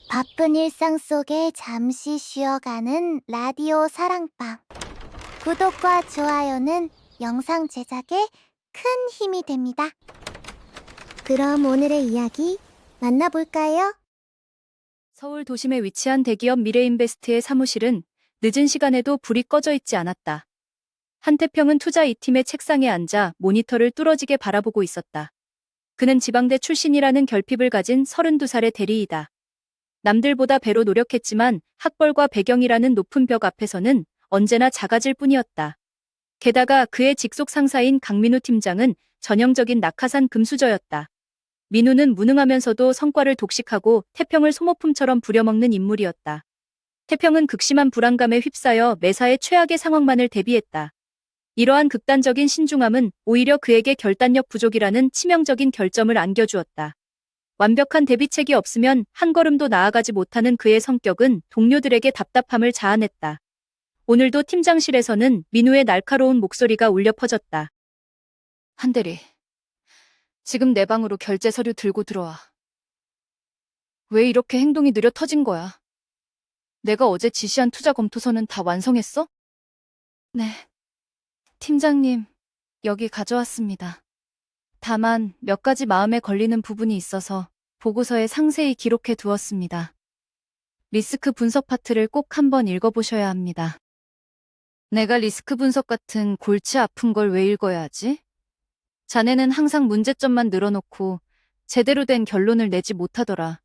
바쁜 일상 속에 잠시 쉬어가는 라디오 사랑방. 구독과 좋아요는 영상 제작에 큰 힘이 됩니다. 그럼 오늘의 이야기 만나볼까요? 서울 도심에 위치한 대기업 미래인베스트의 사무실은 늦은 시간에도 불이 꺼져 있지 않았다. 한태평은 투자 2팀의 책상에 앉아 모니터를 뚫어지게 바라보고 있었다. 그는 지방대 출신이라는 결핍을 가진 32살의 대리이다. 남들보다 배로 노력했지만 학벌과 배경이라는 높은 벽 앞에서는 언제나 작아질 뿐이었다. 게다가 그의 직속 상사인 강민우 팀장은 전형적인 낙하산 금수저였다. 민우는 무능하면서도 성과를 독식하고 태평을 소모품처럼 부려먹는 인물이었다. 태평은 극심한 불안감에 휩싸여 매사에 최악의 상황만을 대비했다. 이러한 극단적인 신중함은 오히려 그에게 결단력 부족이라는 치명적인 결점을 안겨주었다. 완벽한 대비책이 없으면 한 걸음도 나아가지 못하는 그의 성격은 동료들에게 답답함을 자아냈다. 오늘도 팀장실에서는 민우의 날카로운 목소리가 울려 퍼졌다. 한대리, 지금 내 방으로 결제 서류 들고 들어와. 왜 이렇게 행동이 느려 터진 거야? 내가 어제 지시한 투자 검토서는 다 완성했어? 네. 팀장님, 여기 가져왔습니다. 다만 몇 가지 마음에 걸리는 부분이 있어서 보고서에 상세히 기록해 두었습니다. 리스크 분석 파트를 꼭 한번 읽어보셔야 합니다. 내가 리스크 분석 같은 골치 아픈 걸 왜 읽어야 하지? 자네는 항상 문제점만 늘어놓고 제대로 된 결론을 내지 못하더라.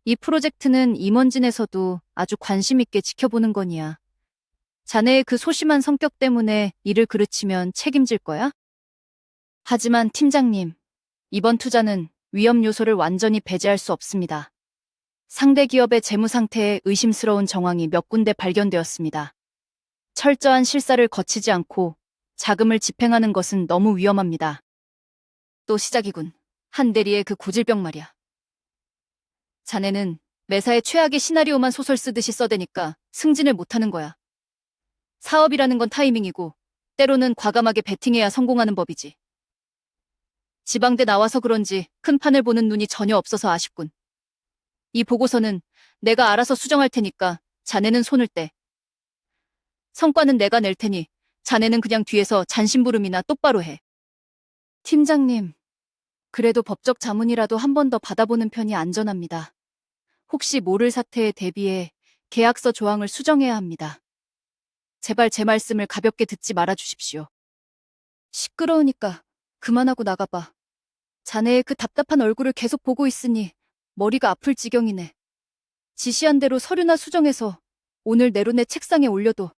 이 프로젝트는 임원진에서도 아주 관심 있게 지켜보는 거니야. 자네의 그 소심한 성격 때문에 일을 그르치면 책임질 거야? 하지만 팀장님, 이번 투자는 위험 요소를 완전히 배제할 수 없습니다. 상대 기업의 재무 상태에 의심스러운 정황이 몇 군데 발견되었습니다. 철저한 실사를 거치지 않고 자금을 집행하는 것은 너무 위험합니다. 또 시작이군. 한 대리의 그 고질병 말이야. 자네는 매사에 최악의 시나리오만 소설 쓰듯이 써대니까 승진을 못하는 거야. 사업이라는 건 타이밍이고 때로는 과감하게 베팅해야 성공하는 법이지. 지방대 나와서 그런지 큰 판을 보는 눈이 전혀 없어서 아쉽군. 이 보고서는 내가 알아서 수정할 테니까 자네는 손을 떼. 성과는 내가 낼 테니 자네는 그냥 뒤에서 잔심부름이나 똑바로 해. 팀장님, 그래도 법적 자문이라도 한 번 더 받아보는 편이 안전합니다. 혹시 모를 사태에 대비해 계약서 조항을 수정해야 합니다. 제발 제 말씀을 가볍게 듣지 말아 주십시오. 시끄러우니까 그만하고 나가봐. 자네의 그 답답한 얼굴을 계속 보고 있으니 머리가 아플 지경이네. 지시한 대로 서류나 수정해서 오늘 내로 내 책상에 올려둬.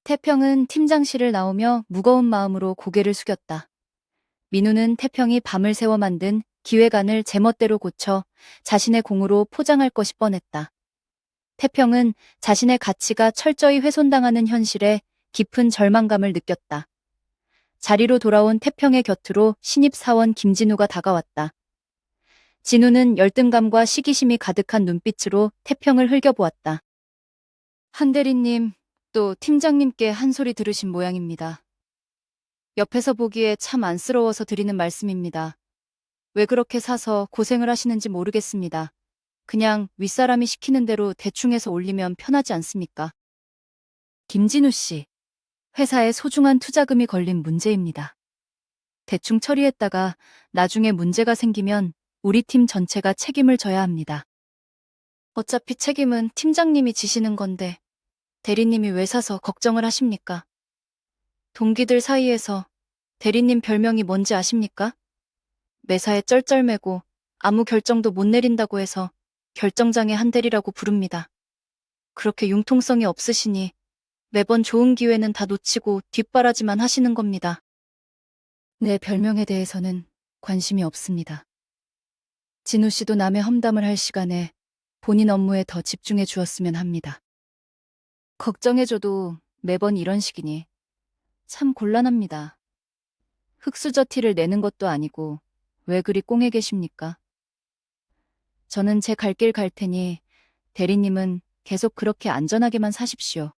태평은 팀장실을 나오며 무거운 마음으로 고개를 숙였다. 민우는 태평이 밤을 새워 만든 기획안을 제멋대로 고쳐 자신의 공으로 포장할 것이 뻔했다. 태평은 자신의 가치가 철저히 훼손당하는 현실에 깊은 절망감을 느꼈다. 자리로 돌아온 태평의 곁으로 신입사원 김진우가 다가왔다. 진우는 열등감과 시기심이 가득한 눈빛으로 태평을 흘겨보았다. 한 대리님, 또 팀장님께 한 소리 들으신 모양입니다. 옆에서 보기에 참 안쓰러워서 드리는 말씀입니다. 왜 그렇게 사서 고생을 하시는지 모르겠습니다. 그냥 윗사람이 시키는 대로 대충 해서 올리면 편하지 않습니까? 김진우 씨, 회사에 소중한 투자금이 걸린 문제입니다. 대충 처리했다가 나중에 문제가 생기면 우리 팀 전체가 책임을 져야 합니다. 어차피 책임은 팀장님이 지시는 건데 대리님이 왜 사서 걱정을 하십니까? 동기들 사이에서 대리님 별명이 뭔지 아십니까? 매사에 쩔쩔매고 아무 결정도 못 내린다고 해서 결정장애 한 대리라고 부릅니다. 그렇게 융통성이 없으시니 매번 좋은 기회는 다 놓치고 뒷바라지만 하시는 겁니다. 내 별명에 대해서는 관심이 없습니다. 진우 씨도 남의 험담을 할 시간에 본인 업무에 더 집중해 주었으면 합니다. 걱정해줘도 매번 이런 식이니 참 곤란합니다. 흙수저 티를 내는 것도 아니고 왜 그리 꽁해 계십니까? 저는 제 갈 길 갈 테니 대리님은 계속 그렇게 안전하게만 사십시오.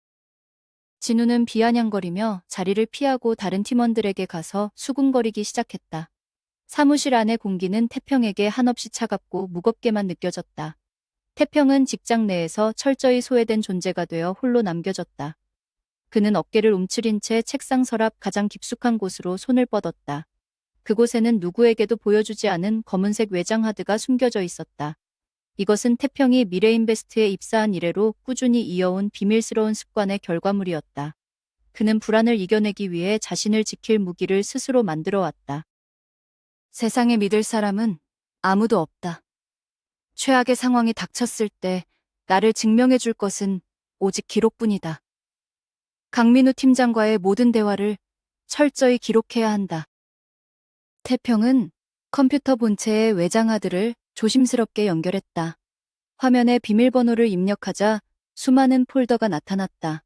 진우는 비아냥거리며 자리를 피하고 다른 팀원들에게 가서 수군거리기 시작했다. 사무실 안의 공기는 태평에게 한없이 차갑고 무겁게만 느껴졌다. 태평은 직장 내에서 철저히 소외된 존재가 되어 홀로 남겨졌다. 그는 어깨를 움츠린 채 책상 서랍 가장 깊숙한 곳으로 손을 뻗었다. 그곳에는 누구에게도 보여주지 않은 검은색 외장 하드가 숨겨져 있었다. 이것은 태평이 미래인베스트에 입사한 이래로 꾸준히 이어온 비밀스러운 습관의 결과물이었다. 그는 불안을 이겨내기 위해 자신을 지킬 무기를 스스로 만들어 왔다. 세상에 믿을 사람은 아무도 없다. 최악의 상황이 닥쳤을 때 나를 증명해 줄 것은 오직 기록뿐이다. 강민우 팀장과의 모든 대화를 철저히 기록해야 한다. 태평은 컴퓨터 본체의 외장 하드를 조심스럽게 연결했다. 화면에 비밀번호를 입력하자 수많은 폴더가 나타났다.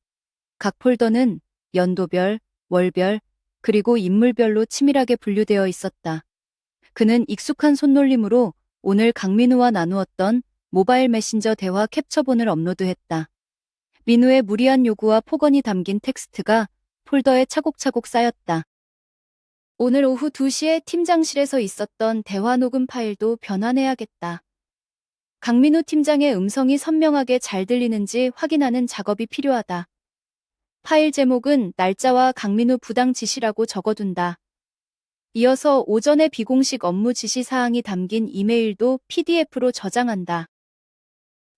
각 폴더는 연도별, 월별, 그리고 인물별로 치밀하게 분류되어 있었다. 그는 익숙한 손놀림으로 오늘 강민우와 나누었던 모바일 메신저 대화 캡처본을 업로드했다. 민우의 무리한 요구와 폭언이 담긴 텍스트가 폴더에 차곡차곡 쌓였다. 오늘 오후 2시에 팀장실에서 있었던 대화 녹음 파일도 변환해야겠다. 강민우 팀장의 음성이 선명하게 잘 들리는지 확인하는 작업이 필요하다. 파일 제목은 날짜와 강민우 부당 지시라고 적어둔다. 이어서 오전에 비공식 업무 지시 사항이 담긴 이메일도 PDF로 저장한다.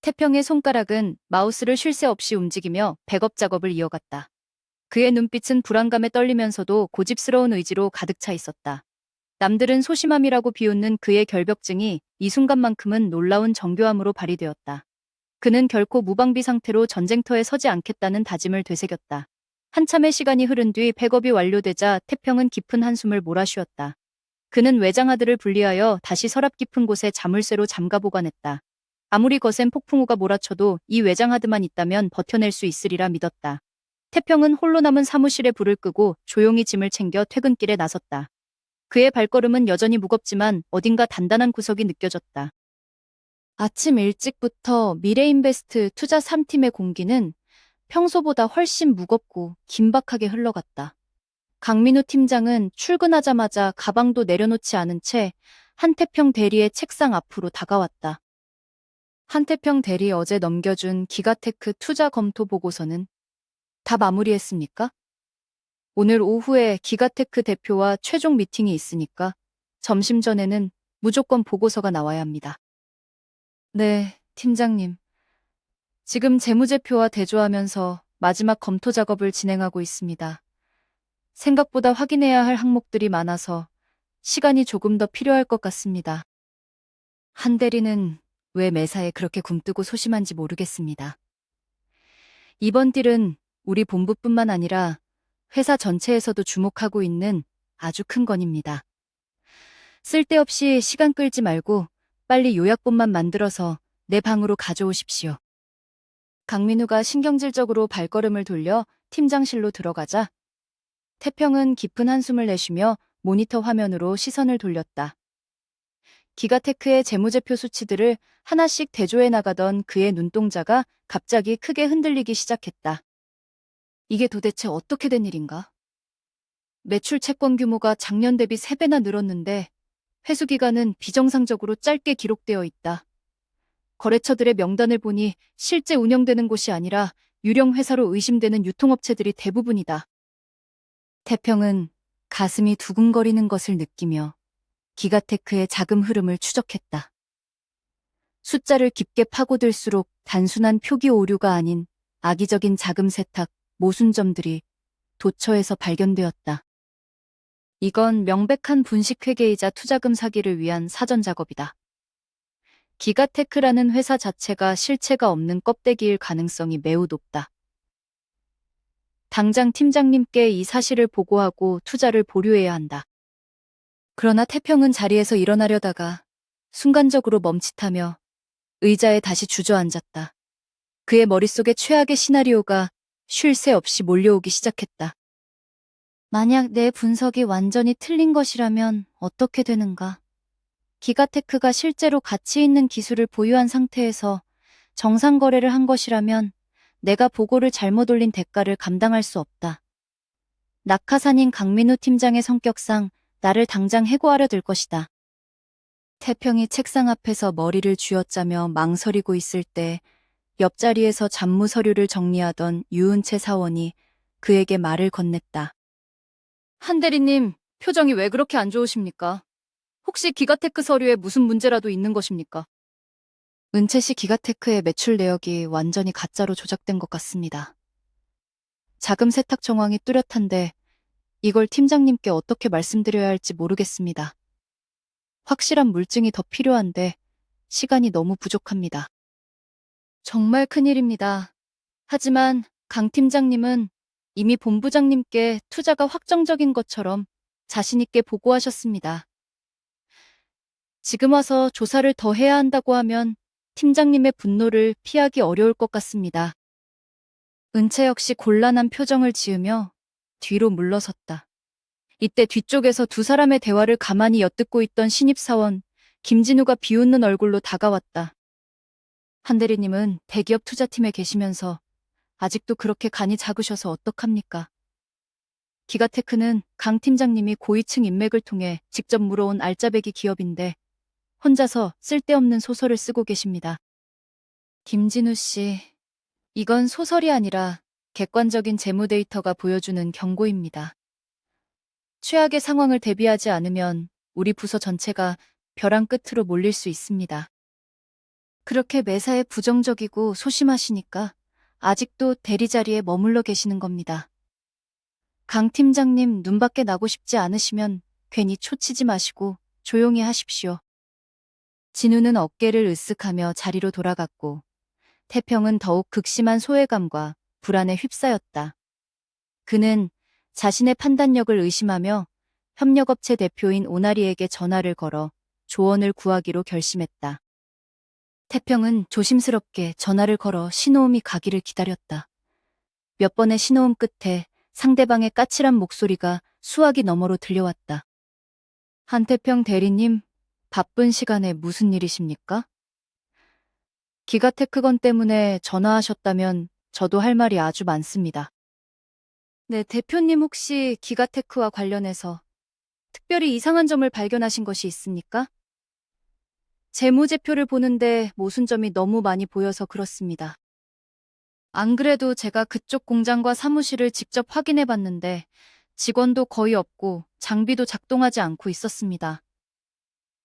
태평의 손가락은 마우스를 쉴 새 없이 움직이며 백업 작업을 이어갔다. 그의 눈빛은 불안감에 떨리면서도 고집스러운 의지로 가득 차 있었다. 남들은 소심함이라고 비웃는 그의 결벽증이 이 순간만큼은 놀라운 정교함으로 발휘되었다. 그는 결코 무방비 상태로 전쟁터에 서지 않겠다는 다짐을 되새겼다. 한참의 시간이 흐른 뒤 백업이 완료되자 태평은 깊은 한숨을 몰아쉬었다. 그는 외장하드를 분리하여 다시 서랍 깊은 곳에 자물쇠로 잠가 보관했다. 아무리 거센 폭풍우가 몰아쳐도 이 외장하드만 있다면 버텨낼 수 있으리라 믿었다. 태평은 홀로 남은 사무실에 불을 끄고 조용히 짐을 챙겨 퇴근길에 나섰다. 그의 발걸음은 여전히 무겁지만 어딘가 단단한 구석이 느껴졌다. 아침 일찍부터 미래인베스트 투자 3팀의 공기는 평소보다 훨씬 무겁고 긴박하게 흘러갔다. 강민우 팀장은 출근하자마자 가방도 내려놓지 않은 채 한태평 대리의 책상 앞으로 다가왔다. 한태평 대리 어제 넘겨준 기가테크 투자 검토 보고서는 다 마무리했습니까? 오늘 오후에 기가테크 대표와 최종 미팅이 있으니까 점심 전에는 무조건 보고서가 나와야 합니다. 네, 팀장님. 지금 재무제표와 대조하면서 마지막 검토 작업을 진행하고 있습니다. 생각보다 확인해야 할 항목들이 많아서 시간이 조금 더 필요할 것 같습니다. 한 대리는 왜 매사에 그렇게 굼뜨고 소심한지 모르겠습니다. 이번 딜은 우리 본부뿐만 아니라 회사 전체에서도 주목하고 있는 아주 큰 건입니다. 쓸데없이 시간 끌지 말고 빨리 요약본만 만들어서 내 방으로 가져오십시오. 강민우가 신경질적으로 발걸음을 돌려 팀장실로 들어가자 태평은 깊은 한숨을 내쉬며 모니터 화면으로 시선을 돌렸다. 기가테크의 재무제표 수치들을 하나씩 대조해 나가던 그의 눈동자가 갑자기 크게 흔들리기 시작했다. 이게 도대체 어떻게 된 일인가? 매출 채권 규모가 작년 대비 3배나 늘었는데 회수 기간은 비정상적으로 짧게 기록되어 있다. 거래처들의 명단을 보니 실제 운영되는 곳이 아니라 유령 회사로 의심되는 유통업체들이 대부분이다. 태평은 가슴이 두근거리는 것을 느끼며 기가테크의 자금 흐름을 추적했다. 숫자를 깊게 파고들수록 단순한 표기 오류가 아닌 악의적인 자금 세탁, 모순점들이 도처에서 발견되었다. 이건 명백한 분식회계이자 투자금 사기를 위한 사전 작업이다. 기가테크라는 회사 자체가 실체가 없는 껍데기일 가능성이 매우 높다. 당장 팀장님께 이 사실을 보고하고 투자를 보류해야 한다. 그러나 태평은 자리에서 일어나려다가 순간적으로 멈칫하며 의자에 다시 주저앉았다. 그의 머릿속에 최악의 시나리오가 쉴 새 없이 몰려오기 시작했다. 만약 내 분석이 완전히 틀린 것이라면 어떻게 되는가? 기가테크가 실제로 가치 있는 기술을 보유한 상태에서 정상 거래를 한 것이라면 내가 보고를 잘못 올린 대가를 감당할 수 없다. 낙하산인 강민우 팀장의 성격상 나를 당장 해고하려 들 것이다. 태평이 책상 앞에서 머리를 쥐어짜며 망설이고 있을 때 옆자리에서 잡무 서류를 정리하던 유은채 사원이 그에게 말을 건넸다. 한 대리님, 표정이 왜 그렇게 안 좋으십니까? 혹시 기가테크 서류에 무슨 문제라도 있는 것입니까? 은채 씨 기가테크의 매출 내역이 완전히 가짜로 조작된 것 같습니다. 자금 세탁 정황이 뚜렷한데 이걸 팀장님께 어떻게 말씀드려야 할지 모르겠습니다. 확실한 물증이 더 필요한데 시간이 너무 부족합니다. 정말 큰일입니다. 하지만 강 팀장님은 이미 본부장님께 투자가 확정적인 것처럼 자신있게 보고하셨습니다. 지금 와서 조사를 더 해야 한다고 하면 팀장님의 분노를 피하기 어려울 것 같습니다. 은채 역시 곤란한 표정을 지으며 뒤로 물러섰다. 이때 뒤쪽에서 두 사람의 대화를 가만히 엿듣고 있던 신입사원 김진우가 비웃는 얼굴로 다가왔다. 한 대리님은 대기업 투자팀에 계시면서 아직도 그렇게 간이 작으셔서 어떡합니까? 기가테크는 강 팀장님이 고위층 인맥을 통해 직접 물어온 알짜배기 기업인데 혼자서 쓸데없는 소설을 쓰고 계십니다. 김진우 씨, 이건 소설이 아니라 객관적인 재무 데이터가 보여주는 경고입니다. 최악의 상황을 대비하지 않으면 우리 부서 전체가 벼랑 끝으로 몰릴 수 있습니다. 그렇게 매사에 부정적이고 소심하시니까 아직도 대리 자리에 머물러 계시는 겁니다. 강 팀장님 눈밖에 나고 싶지 않으시면 괜히 초치지 마시고 조용히 하십시오. 진우는 어깨를 으쓱하며 자리로 돌아갔고 태평은 더욱 극심한 소외감과 불안에 휩싸였다. 그는 자신의 판단력을 의심하며 협력업체 대표인 오나리에게 전화를 걸어 조언을 구하기로 결심했다. 태평은 조심스럽게 전화를 걸어 신호음이 가기를 기다렸다. 몇 번의 신호음 끝에 상대방의 까칠한 목소리가 수화기 너머로 들려왔다. 한태평 대리님, 바쁜 시간에 무슨 일이십니까? 기가테크건 때문에 전화하셨다면 저도 할 말이 아주 많습니다. 네, 대표님 혹시 기가테크와 관련해서 특별히 이상한 점을 발견하신 것이 있습니까? 재무제표를 보는데 모순점이 너무 많이 보여서 그렇습니다. 안 그래도 제가 그쪽 공장과 사무실을 직접 확인해 봤는데 직원도 거의 없고 장비도 작동하지 않고 있었습니다.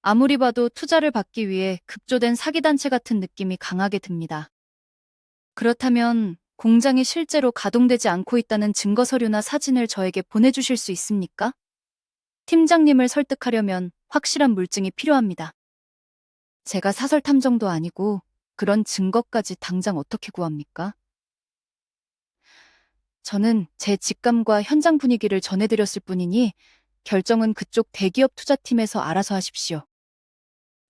아무리 봐도 투자를 받기 위해 급조된 사기단체 같은 느낌이 강하게 듭니다. 그렇다면 공장이 실제로 가동되지 않고 있다는 증거 서류나 사진을 저에게 보내주실 수 있습니까? 팀장님을 설득하려면 확실한 물증이 필요합니다. 제가 사설 탐정도 아니고 그런 증거까지 당장 어떻게 구합니까? 저는 제 직감과 현장 분위기를 전해드렸을 뿐이니 결정은 그쪽 대기업 투자팀에서 알아서 하십시오.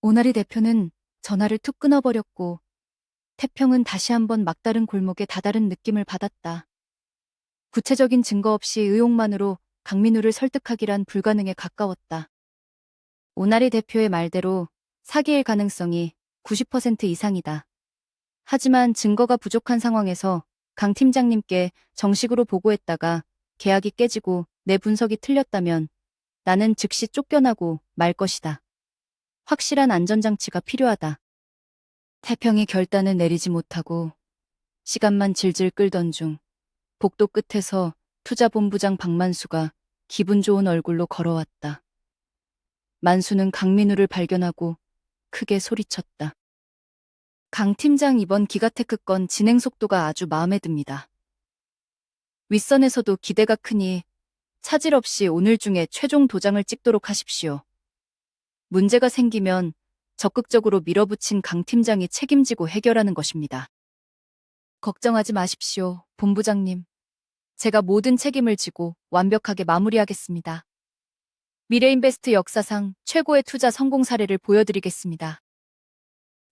오나리 대표는 전화를 툭 끊어버렸고 태평은 다시 한번 막다른 골목에 다다른 느낌을 받았다. 구체적인 증거 없이 의혹만으로 강민우를 설득하기란 불가능에 가까웠다. 오나리 대표의 말대로 사기일 가능성이 90% 이상이다. 하지만 증거가 부족한 상황에서 강 팀장님께 정식으로 보고했다가 계약이 깨지고 내 분석이 틀렸다면 나는 즉시 쫓겨나고 말 것이다. 확실한 안전장치가 필요하다. 태평이 결단을 내리지 못하고 시간만 질질 끌던 중 복도 끝에서 투자본부장 박만수가 기분 좋은 얼굴로 걸어왔다. 만수는 강민우를 발견하고 크게 소리쳤다. 강 팀장 이번 기가테크 건 진행 속도가 아주 마음에 듭니다. 윗선에서도 기대가 크니 차질 없이 오늘 중에 최종 도장을 찍도록 하십시오. 문제가 생기면 적극적으로 밀어붙인 강 팀장이 책임지고 해결하는 것입니다. 걱정하지 마십시오, 본부장님. 제가 모든 책임을 지고 완벽하게 마무리하겠습니다. 미래인베스트 역사상 최고의 투자 성공 사례를 보여드리겠습니다.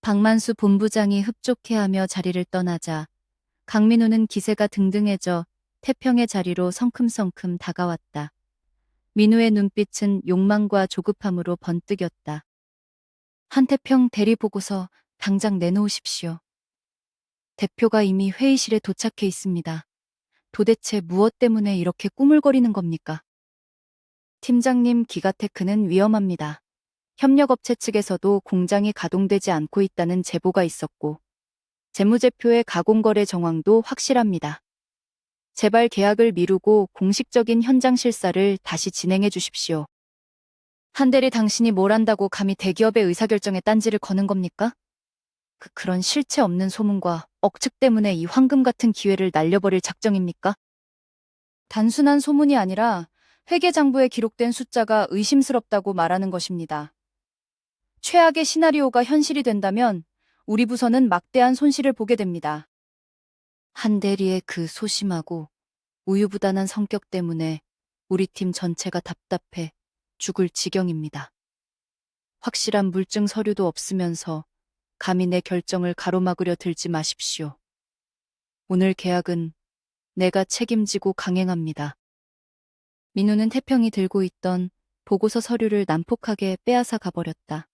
박만수 본부장이 흡족해하며 자리를 떠나자 강민우는 기세가 등등해져 태평의 자리로 성큼성큼 다가왔다. 민우의 눈빛은 욕망과 조급함으로 번뜩였다. 한태평 대리 보고서 당장 내놓으십시오. 대표가 이미 회의실에 도착해 있습니다. 도대체 무엇 때문에 이렇게 꾸물거리는 겁니까? 팀장님, 기가테크는 위험합니다. 협력업체 측에서도 공장이 가동되지 않고 있다는 제보가 있었고, 재무제표의 가공거래 정황도 확실합니다. 제발 계약을 미루고 공식적인 현장 실사를 다시 진행해 주십시오. 한대리 당신이 뭘 안다고 감히 대기업의 의사결정에 딴지를 거는 겁니까? 그런 실체 없는 소문과 억측 때문에 이 황금 같은 기회를 날려버릴 작정입니까? 단순한 소문이 아니라 회계장부에 기록된 숫자가 의심스럽다고 말하는 것입니다. 최악의 시나리오가 현실이 된다면 우리 부서는 막대한 손실을 보게 됩니다. 한 대리의 그 소심하고 우유부단한 성격 때문에 우리 팀 전체가 답답해 죽을 지경입니다. 확실한 물증 서류도 없으면서 감히 내 결정을 가로막으려 들지 마십시오. 오늘 계약은 내가 책임지고 강행합니다. 민우는 태평이 들고 있던 보고서 서류를 난폭하게 빼앗아 가버렸다.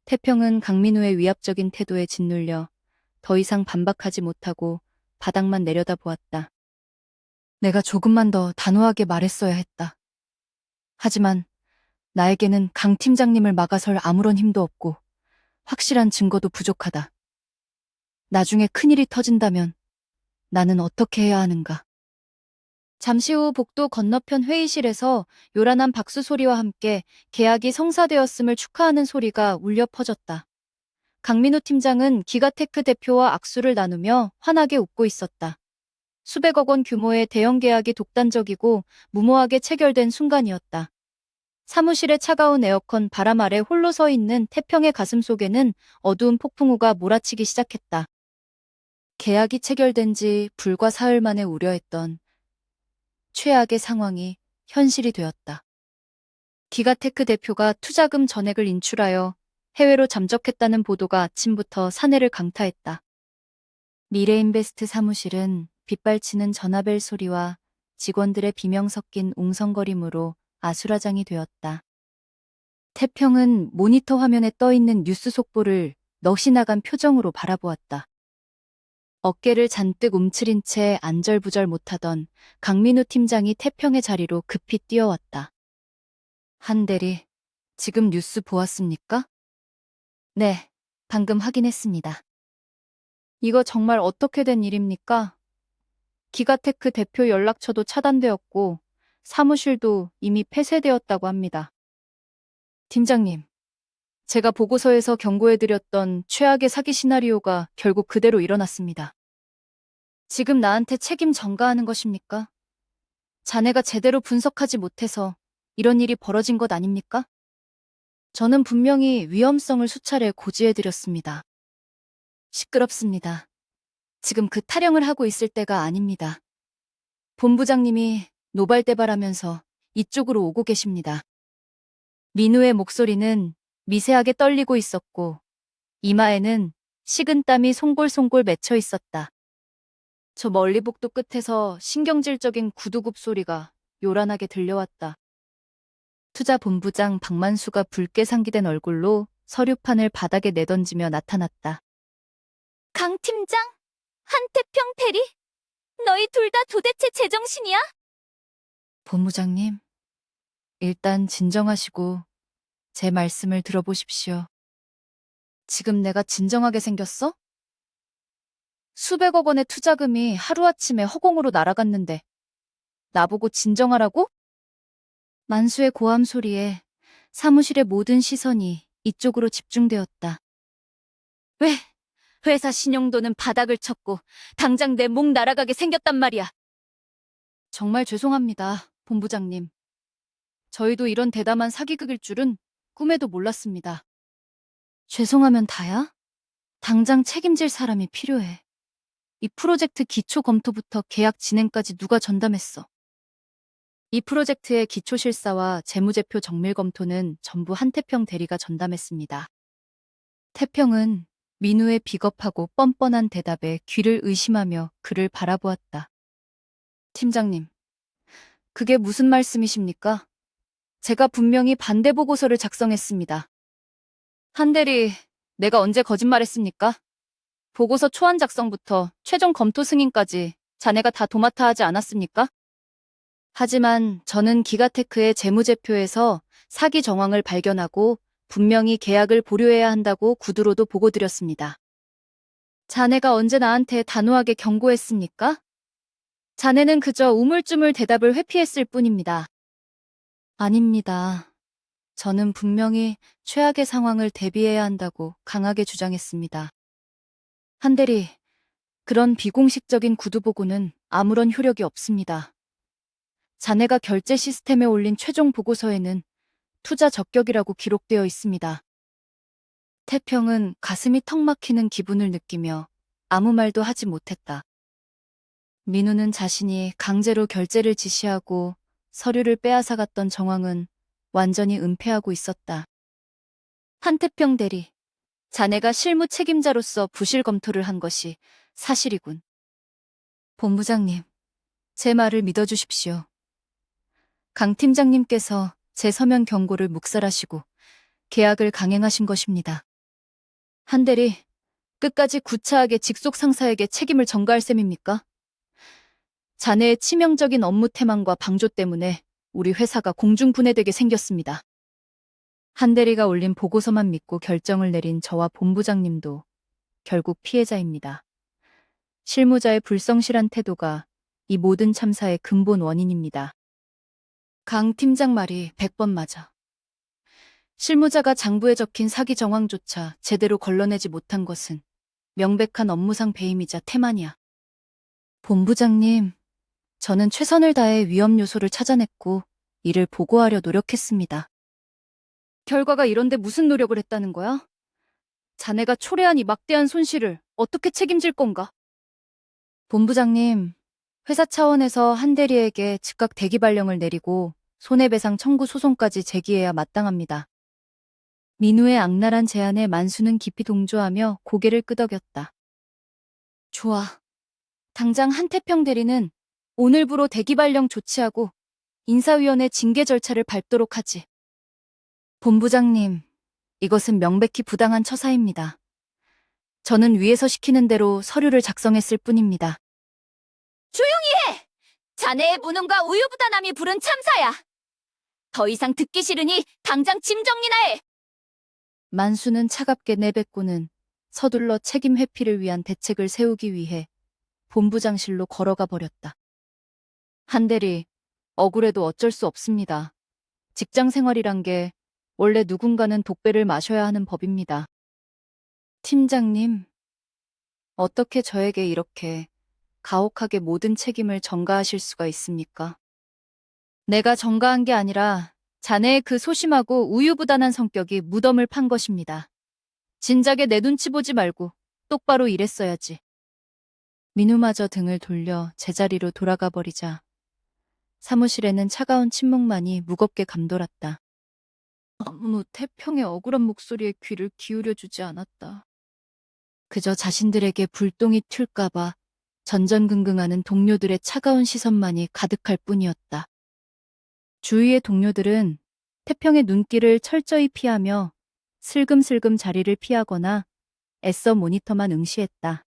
태평은 강민우의 위압적인 태도에 짓눌려 더 이상 반박하지 못하고 바닥만 내려다보았다. 내가 조금만 더 단호하게 말했어야 했다. 하지만 나에게는 강 팀장님을 막아설 아무런 힘도 없고 확실한 증거도 부족하다. 나중에 큰일이 터진다면 나는 어떻게 해야 하는가? 잠시 후 복도 건너편 회의실에서 요란한 박수 소리와 함께 계약이 성사되었음을 축하하는 소리가 울려 퍼졌다. 강민우 팀장은 기가테크 대표와 악수를 나누며 환하게 웃고 있었다. 수백억 원 규모의 대형 계약이 독단적이고 무모하게 체결된 순간이었다. 사무실의 차가운 에어컨 바람 아래 홀로 서 있는 태평의 가슴 속에는 어두운 폭풍우가 몰아치기 시작했다. 계약이 체결된 지 불과 사흘 만에 우려했던 최악의 상황이 현실이 되었다. 기가테크 대표가 투자금 전액을 인출하여 해외로 잠적했다는 보도가 아침부터 사내를 강타했다. 미래인베스트 사무실은 빗발치는 전화벨 소리와 직원들의 비명 섞인 웅성거림으로 아수라장이 되었다. 태평은 모니터 화면에 떠있는 뉴스 속보를 넋이 나간 표정으로 바라보았다. 어깨를 잔뜩 움츠린 채 안절부절 못하던 강민우 팀장이 태평의 자리로 급히 뛰어왔다. 한 대리, 지금 뉴스 보았습니까? 네, 방금 확인했습니다. 이거 정말 어떻게 된 일입니까? 기가테크 대표 연락처도 차단되었고 사무실도 이미 폐쇄되었다고 합니다. 팀장님, 제가 보고서에서 경고해드렸던 최악의 사기 시나리오가 결국 그대로 일어났습니다. 지금 나한테 책임 전가하는 것입니까? 자네가 제대로 분석하지 못해서 이런 일이 벌어진 것 아닙니까? 저는 분명히 위험성을 수차례 고지해드렸습니다. 시끄럽습니다. 지금 그 타령을 하고 있을 때가 아닙니다. 본부장님이 노발대발하면서 이쪽으로 오고 계십니다. 민우의 목소리는 미세하게 떨리고 있었고 이마에는 식은땀이 송골송골 맺혀 있었다. 저 멀리 복도 끝에서 신경질적인 구두굽 소리가 요란하게 들려왔다. 투자본부장 박만수가 붉게 상기된 얼굴로 서류판을 바닥에 내던지며 나타났다. 강 팀장, 한태평 대리, 너희 둘 다 도대체 제정신이야? 본부장님, 일단 진정하시고 제 말씀을 들어보십시오. 지금 내가 진정하게 생겼어? 수백억 원의 투자금이 하루아침에 허공으로 날아갔는데 나보고 진정하라고? 만수의 고함 소리에 사무실의 모든 시선이 이쪽으로 집중되었다. 왜? 회사 신용도는 바닥을 쳤고 당장 내 목 날아가게 생겼단 말이야. 정말 죄송합니다, 본부장님. 저희도 이런 대담한 사기극일 줄은 꿈에도 몰랐습니다. 죄송하면 다야? 당장 책임질 사람이 필요해. 이 프로젝트 기초 검토부터 계약 진행까지 누가 전담했어? 이 프로젝트의 기초 실사와 재무제표 정밀 검토는 전부 한태평 대리가 전담했습니다. 태평은 민우의 비겁하고 뻔뻔한 대답에 귀를 의심하며 그를 바라보았다. 팀장님, 그게 무슨 말씀이십니까? 제가 분명히 반대 보고서를 작성했습니다. 한 대리, 내가 언제 거짓말했습니까? 보고서 초안 작성부터 최종 검토 승인까지 자네가 다 도맡아 하지 않았습니까? 하지만 저는 기가테크의 재무제표에서 사기 정황을 발견하고 분명히 계약을 보류해야 한다고 구두로도 보고드렸습니다. 자네가 언제 나한테 단호하게 경고했습니까? 자네는 그저 우물쭈물 대답을 회피했을 뿐입니다. 아닙니다. 저는 분명히 최악의 상황을 대비해야 한다고 강하게 주장했습니다. 한대리, 그런 비공식적인 구두 보고는 아무런 효력이 없습니다. 자네가 결제 시스템에 올린 최종 보고서에는 투자 적격이라고 기록되어 있습니다. 태평은 가슴이 턱 막히는 기분을 느끼며 아무 말도 하지 못했다. 민우는 자신이 강제로 결제를 지시하고 서류를 빼앗아갔던 정황은 완전히 은폐하고 있었다. 한태평 대리, 자네가 실무 책임자로서 부실 검토를 한 것이 사실이군. 본부장님, 제 말을 믿어주십시오. 강 팀장님께서 제 서면 경고를 묵살하시고 계약을 강행하신 것입니다. 한 대리, 끝까지 구차하게 직속 상사에게 책임을 전가할 셈입니까? 자네의 치명적인 업무 태만과 방조 때문에 우리 회사가 공중분해되게 생겼습니다. 한 대리가 올린 보고서만 믿고 결정을 내린 저와 본부장님도 결국 피해자입니다. 실무자의 불성실한 태도가 이 모든 참사의 근본 원인입니다. 강 팀장 말이 100번 맞아. 실무자가 장부에 적힌 사기 정황조차 제대로 걸러내지 못한 것은 명백한 업무상 배임이자 태만이야. 본부장님, 저는 최선을 다해 위험 요소를 찾아냈고 이를 보고하려 노력했습니다. 결과가 이런데 무슨 노력을 했다는 거야? 자네가 초래한 이 막대한 손실을 어떻게 책임질 건가? 본부장님, 회사 차원에서 한 대리에게 즉각 대기 발령을 내리고 손해배상 청구 소송까지 제기해야 마땅합니다. 민우의 악랄한 제안에 만수는 깊이 동조하며 고개를 끄덕였다. 좋아. 당장 한태평 대리는 오늘부로 대기 발령 조치하고 인사위원회 징계 절차를 밟도록 하지. 본부장님, 이것은 명백히 부당한 처사입니다. 저는 위에서 시키는 대로 서류를 작성했을 뿐입니다. 조용히 해! 자네의 무능과 우유부단함이 부른 참사야. 더 이상 듣기 싫으니 당장 짐 정리나 해! 만수는 차갑게 내뱉고는 서둘러 책임 회피를 위한 대책을 세우기 위해 본부장실로 걸어가 버렸다. 한대리, 억울해도 어쩔 수 없습니다. 직장 생활이란 게 원래 누군가는 독배를 마셔야 하는 법입니다. 팀장님, 어떻게 저에게 이렇게 가혹하게 모든 책임을 전가하실 수가 있습니까? 내가 전가한 게 아니라 자네의 그 소심하고 우유부단한 성격이 무덤을 판 것입니다. 진작에 내 눈치 보지 말고 똑바로 일했어야지. 민우마저 등을 돌려 제자리로 돌아가 버리자 사무실에는 차가운 침묵만이 무겁게 감돌았다. 아무도 태평의 억울한 목소리에 귀를 기울여주지 않았다. 그저 자신들에게 불똥이 튈까봐 전전긍긍하는 동료들의 차가운 시선만이 가득할 뿐이었다. 주위의 동료들은 태평의 눈길을 철저히 피하며 슬금슬금 자리를 피하거나 애써 모니터만 응시했다.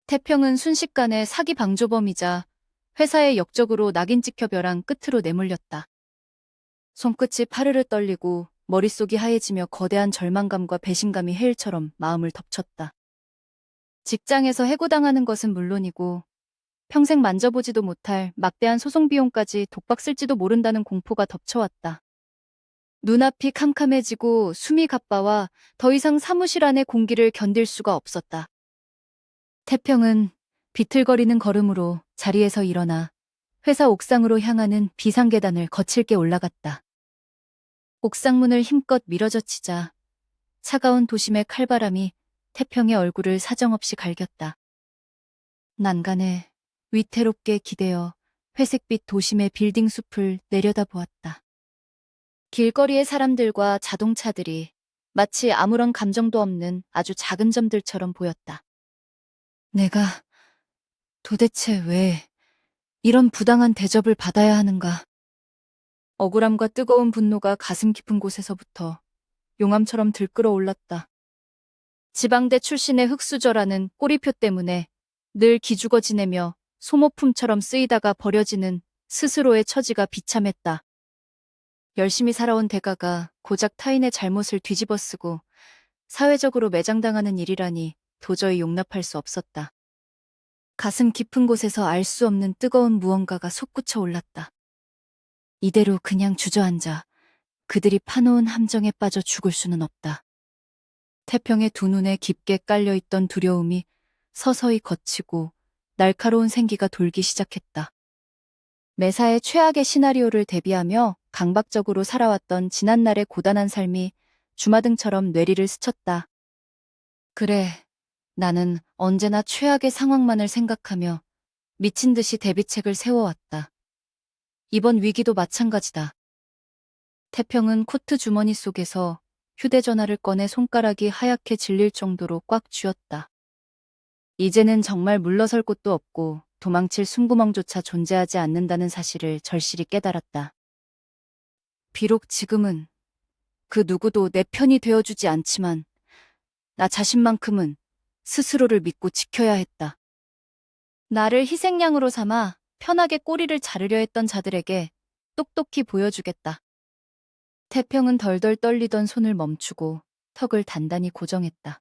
태평은 순식간에 사기 방조범이자 회사의 역적으로 낙인 찍혀 벼랑 끝으로 내몰렸다. 손끝이 파르르 떨리고 머릿속이 하얘지며 거대한 절망감과 배신감이 해일처럼 마음을 덮쳤다. 직장에서 해고당하는 것은 물론이고 평생 만져보지도 못할 막대한 소송 비용까지 독박 쓸지도 모른다는 공포가 덮쳐왔다. 눈앞이 캄캄해지고 숨이 가빠와 더 이상 사무실 안의 공기를 견딜 수가 없었다. 태평은 비틀거리는 걸음으로 자리에서 일어나 회사 옥상으로 향하는 비상계단을 거칠게 올라갔다. 옥상문을 힘껏 밀어젖히자 차가운 도심의 칼바람이 태평의 얼굴을 사정없이 갈겼다. 난간에 위태롭게 기대어 회색빛 도심의 빌딩 숲을 내려다보았다. 길거리의 사람들과 자동차들이 마치 아무런 감정도 없는 아주 작은 점들처럼 보였다. 내가 도대체 왜 이런 부당한 대접을 받아야 하는가? 억울함과 뜨거운 분노가 가슴 깊은 곳에서부터 용암처럼 들끓어 올랐다. 지방대 출신의 흑수저라는 꼬리표 때문에 늘 기죽어 지내며 소모품처럼 쓰이다가 버려지는 스스로의 처지가 비참했다. 열심히 살아온 대가가 고작 타인의 잘못을 뒤집어쓰고 사회적으로 매장당하는 일이라니 도저히 용납할 수 없었다. 가슴 깊은 곳에서 알 수 없는 뜨거운 무언가가 솟구쳐 올랐다. 이대로 그냥 주저앉아 그들이 파놓은 함정에 빠져 죽을 수는 없다. 태평의 두 눈에 깊게 깔려있던 두려움이 서서히 걷히고 날카로운 생기가 돌기 시작했다. 매사에 최악의 시나리오를 대비하며 강박적으로 살아왔던 지난날의 고단한 삶이 주마등처럼 뇌리를 스쳤다. 그래, 나는 언제나 최악의 상황만을 생각하며 미친 듯이 대비책을 세워왔다. 이번 위기도 마찬가지다. 태평은 코트 주머니 속에서 휴대전화를 꺼내 손가락이 하얗게 질릴 정도로 꽉 쥐었다. 이제는 정말 물러설 곳도 없고 도망칠 숨구멍조차 존재하지 않는다는 사실을 절실히 깨달았다. 비록 지금은 그 누구도 내 편이 되어주지 않지만 나 자신만큼은 스스로를 믿고 지켜야 했다. 나를 희생양으로 삼아 편하게 꼬리를 자르려 했던 자들에게 똑똑히 보여주겠다. 태평은 덜덜 떨리던 손을 멈추고 턱을 단단히 고정했다.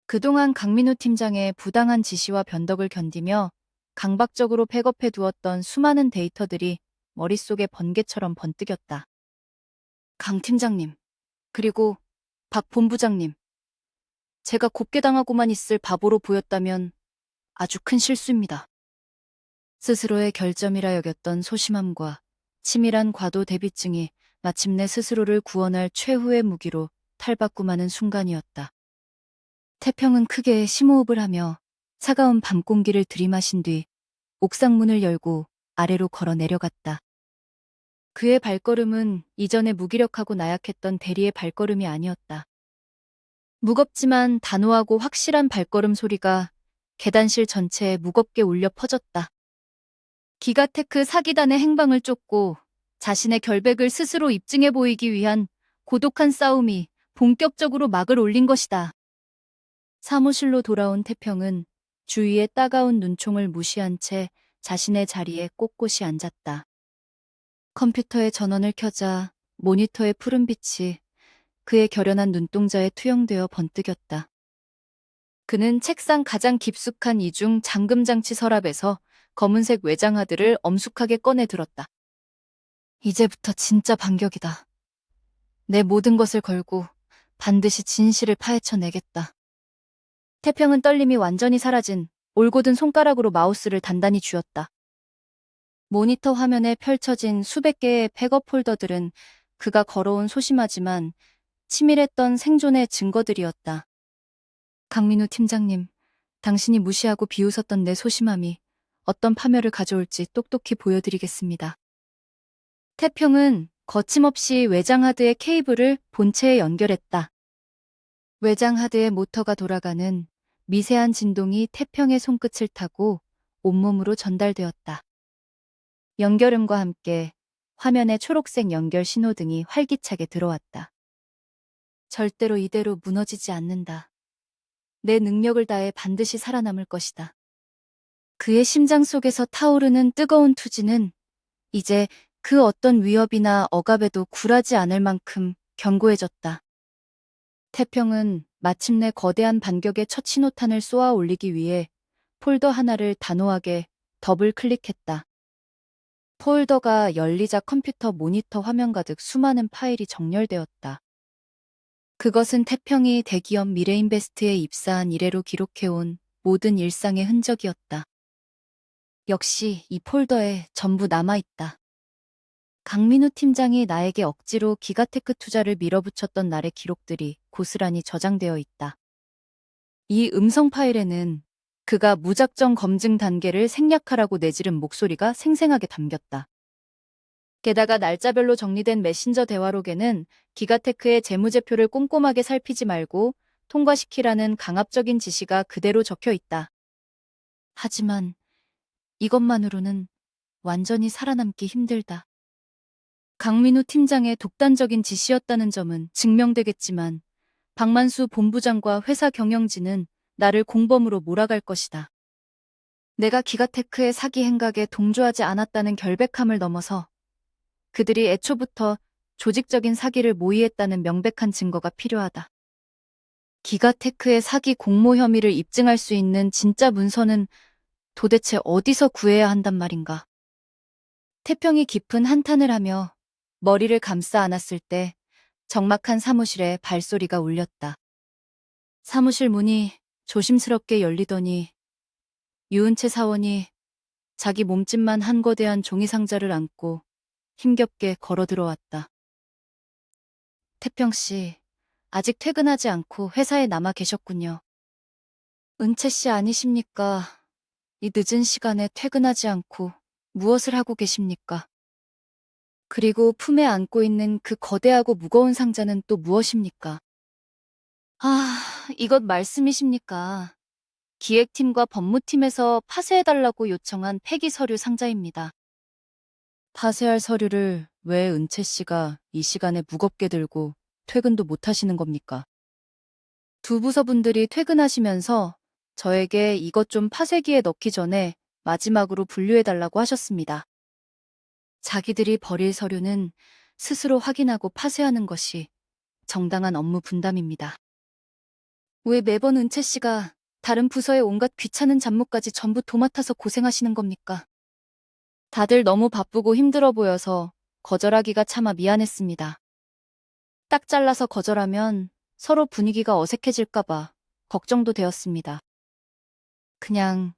그동안 강민우 팀장의 부당한 지시와 변덕을 견디며 강박적으로 팩업해 두었던 수많은 데이터들이 머릿속에 번개처럼 번뜩였다. 강 팀장님, 그리고 박 본부장님. 제가 곱게 당하고만 있을 바보로 보였다면 아주 큰 실수입니다. 스스로의 결점이라 여겼던 소심함과 치밀한 과도 대비증이 마침내 스스로를 구원할 최후의 무기로 탈바꿈하는 순간이었다. 태평은 크게 심호흡을 하며 차가운 밤 공기를 들이마신 뒤 옥상 문을 열고 아래로 걸어 내려갔다. 그의 발걸음은 이전에 무기력하고 나약했던 대리의 발걸음이 아니었다. 무겁지만 단호하고 확실한 발걸음 소리가 계단실 전체에 무겁게 울려 퍼졌다. 기가테크 사기단의 행방을 쫓고 자신의 결백을 스스로 입증해 보이기 위한 고독한 싸움이 본격적으로 막을 올린 것이다. 사무실로 돌아온 태평은 주위의 따가운 눈총을 무시한 채 자신의 자리에 꼿꼿이 앉았다. 컴퓨터의 전원을 켜자 모니터의 푸른빛이 그의 결연한 눈동자에 투영되어 번뜩였다. 그는 책상 가장 깊숙한 이중 잠금장치 서랍에서 검은색 외장하드를 엄숙하게 꺼내 들었다. 이제부터 진짜 반격이다. 내 모든 것을 걸고 반드시 진실을 파헤쳐내겠다. 태평은 떨림이 완전히 사라진 올곧은 손가락으로 마우스를 단단히 쥐었다. 모니터 화면에 펼쳐진 수백 개의 팩업 폴더들은 그가 걸어온 소심하지만 치밀했던 생존의 증거들이었다. 강민우 팀장님, 당신이 무시하고 비웃었던 내 소심함이 어떤 파멸을 가져올지 똑똑히 보여드리겠습니다. 태평은 거침없이 외장하드의 케이블을 본체에 연결했다. 외장하드의 모터가 돌아가는 미세한 진동이 태평의 손끝을 타고 온몸으로 전달되었다. 연결음과 함께 화면에 초록색 연결 신호등이 활기차게 들어왔다. 절대로 이대로 무너지지 않는다. 내 능력을 다해 반드시 살아남을 것이다. 그의 심장 속에서 타오르는 뜨거운 투지는 이제 그 어떤 위협이나 억압에도 굴하지 않을 만큼 견고해졌다. 태평은 마침내 거대한 반격의 첫 신호탄을 쏘아 올리기 위해 폴더 하나를 단호하게 더블 클릭했다. 폴더가 열리자 컴퓨터 모니터 화면 가득 수많은 파일이 정렬되었다. 그것은 태평이 대기업 미래인베스트에 입사한 이래로 기록해온 모든 일상의 흔적이었다. 역시 이 폴더에 전부 남아있다. 강민우 팀장이 나에게 억지로 기가테크 투자를 밀어붙였던 날의 기록들이 고스란히 저장되어 있다. 이 음성 파일에는 그가 무작정 검증 단계를 생략하라고 내지른 목소리가 생생하게 담겼다. 게다가 날짜별로 정리된 메신저 대화록에는 기가테크의 재무제표를 꼼꼼하게 살피지 말고 통과시키라는 강압적인 지시가 그대로 적혀 있다. 하지만 이것만으로는 완전히 살아남기 힘들다. 강민우 팀장의 독단적인 지시였다는 점은 증명되겠지만 박만수 본부장과 회사 경영진은 나를 공범으로 몰아갈 것이다. 내가 기가테크의 사기 행각에 동조하지 않았다는 결백함을 넘어서 그들이 애초부터 조직적인 사기를 모의했다는 명백한 증거가 필요하다. 기가테크의 사기 공모 혐의를 입증할 수 있는 진짜 문서는 도대체 어디서 구해야 한단 말인가? 태평이 깊은 한탄을 하며 머리를 감싸 안았을 때 적막한 사무실에 발소리가 울렸다. 사무실 문이 조심스럽게 열리더니 유은채 사원이 자기 몸집만 한 거대한 종이 상자를 안고 힘겹게 걸어 들어왔다. 태평 씨, 아직 퇴근하지 않고 회사에 남아 계셨군요. 은채 씨 아니십니까? 이 늦은 시간에 퇴근하지 않고 무엇을 하고 계십니까? 그리고 품에 안고 있는 그 거대하고 무거운 상자는 또 무엇입니까? 아, 이것 말씀이십니까? 기획팀과 법무팀에서 파쇄해달라고 요청한 폐기 서류 상자입니다. 파쇄할 서류를 왜 은채 씨가 이 시간에 무겁게 들고 퇴근도 못 하시는 겁니까? 두 부서분들이 퇴근하시면서 저에게 이것 좀 파쇄기에 넣기 전에 마지막으로 분류해달라고 하셨습니다. 자기들이 버릴 서류는 스스로 확인하고 파쇄하는 것이 정당한 업무 분담입니다. 왜 매번 은채 씨가 다른 부서의 온갖 귀찮은 잡무까지 전부 도맡아서 고생하시는 겁니까? 다들 너무 바쁘고 힘들어 보여서 거절하기가 차마 미안했습니다. 딱 잘라서 거절하면 서로 분위기가 어색해질까봐 걱정도 되었습니다. 그냥